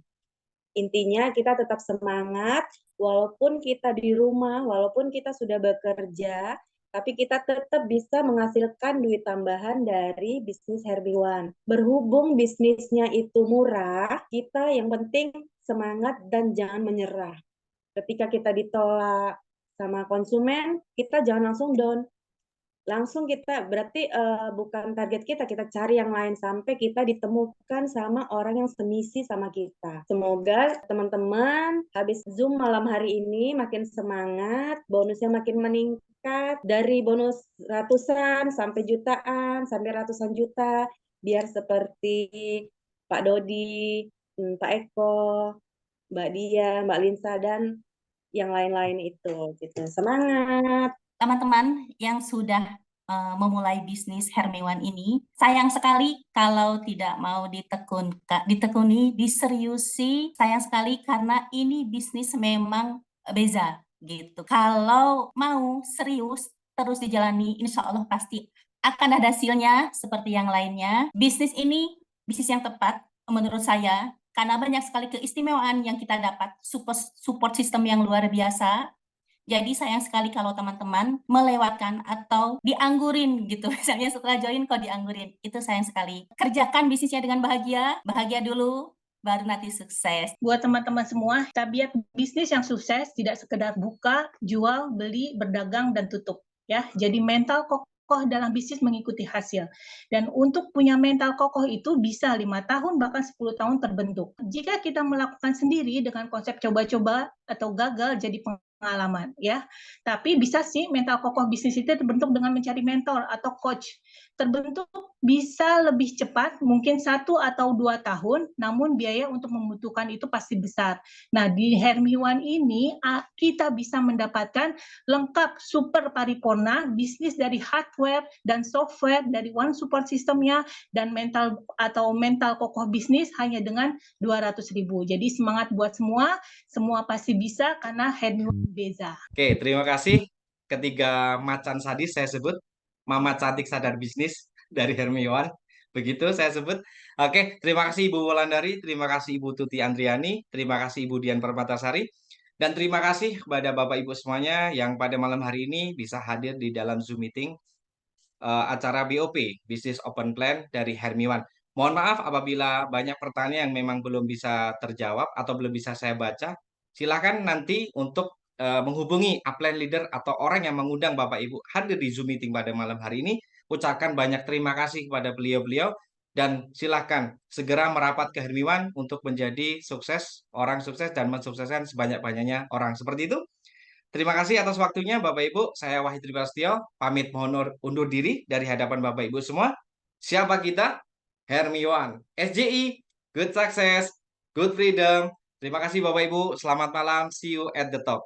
Intinya kita tetap semangat, walaupun kita di rumah, walaupun kita sudah bekerja, tapi kita tetap bisa menghasilkan duit tambahan dari bisnis Hermiwan. Berhubung bisnisnya itu murah, kita yang penting semangat dan jangan menyerah. Ketika kita ditolak sama konsumen, kita jangan langsung down. Langsung kita berarti bukan target kita cari yang lain sampai kita ditemukan sama orang yang semisi sama kita. Semoga teman-teman habis Zoom malam hari ini makin semangat, bonusnya makin meningkat dari bonus ratusan sampai jutaan, sampai ratusan juta, biar seperti Pak Dodi, Pak Eko, Mbak Dia, Mbak Linsa, dan yang lain-lain itu gitu. Semangat! Teman-teman yang sudah memulai bisnis Hermiwan ini, sayang sekali kalau tidak mau ditekuni, diseriusi. Sayang sekali karena ini bisnis memang beza gitu. Kalau mau serius terus dijalani, insya Allah pasti akan ada hasilnya seperti yang lainnya. Bisnis ini bisnis yang tepat menurut saya karena banyak sekali keistimewaan yang kita dapat, support system yang luar biasa. Jadi sayang sekali kalau teman-teman melewatkan atau dianggurin gitu. Misalnya setelah join kok dianggurin. Itu sayang sekali. Kerjakan bisnisnya dengan bahagia dulu, baru nanti sukses. Buat teman-teman semua, tabiat bisnis yang sukses tidak sekedar buka, jual, beli, berdagang, dan tutup. Ya, jadi mental kokoh dalam bisnis mengikuti hasil. Dan untuk punya mental kokoh itu bisa 5 tahun bahkan 10 tahun terbentuk. Jika kita melakukan sendiri dengan konsep coba-coba atau gagal jadi pengalaman ya. Tapi bisa sih mental kokoh bisnis itu terbentuk dengan mencari mentor atau coach. Terbentuk bisa lebih cepat, mungkin 1 atau 2 tahun, namun biaya untuk membutuhkan itu pasti besar. Nah, di Hermi One ini kita bisa mendapatkan lengkap super paripurna, bisnis dari hardware dan software, dari One Support Systemnya, dan mental kokoh bisnis hanya dengan 200.000. Jadi semangat buat semua pasti bisa karena Hermi One beza. Oke, terima kasih. Ketiga macan sadis saya sebut. Mama cantik sadar bisnis dari Hermiwan. Begitu saya sebut. Oke, terima kasih Ibu Wulandari, terima kasih Ibu Tuti Andriani, terima kasih Ibu Dian Permatasari, dan terima kasih kepada Bapak Ibu semuanya yang pada malam hari ini bisa hadir di dalam Zoom meeting acara BOP, Business Open Plan dari Hermiwan. Mohon maaf apabila banyak pertanyaan yang memang belum bisa terjawab atau belum bisa saya baca. Silakan nanti untuk menghubungi upline leader atau orang yang mengundang Bapak Ibu hadir di Zoom meeting pada malam hari ini. Ucapkan banyak terima kasih kepada beliau-beliau dan silakan segera merapat ke Hermiwan untuk menjadi orang sukses dan mensukseskan sebanyak-banyaknya orang. Seperti itu. Terima kasih atas waktunya Bapak Ibu. Saya Wahid Tribastio, pamit mohon undur diri dari hadapan Bapak Ibu semua. Siapa kita? Hermiwan. SJI, good success, good freedom. Terima kasih Bapak Ibu. Selamat malam. See you at the top.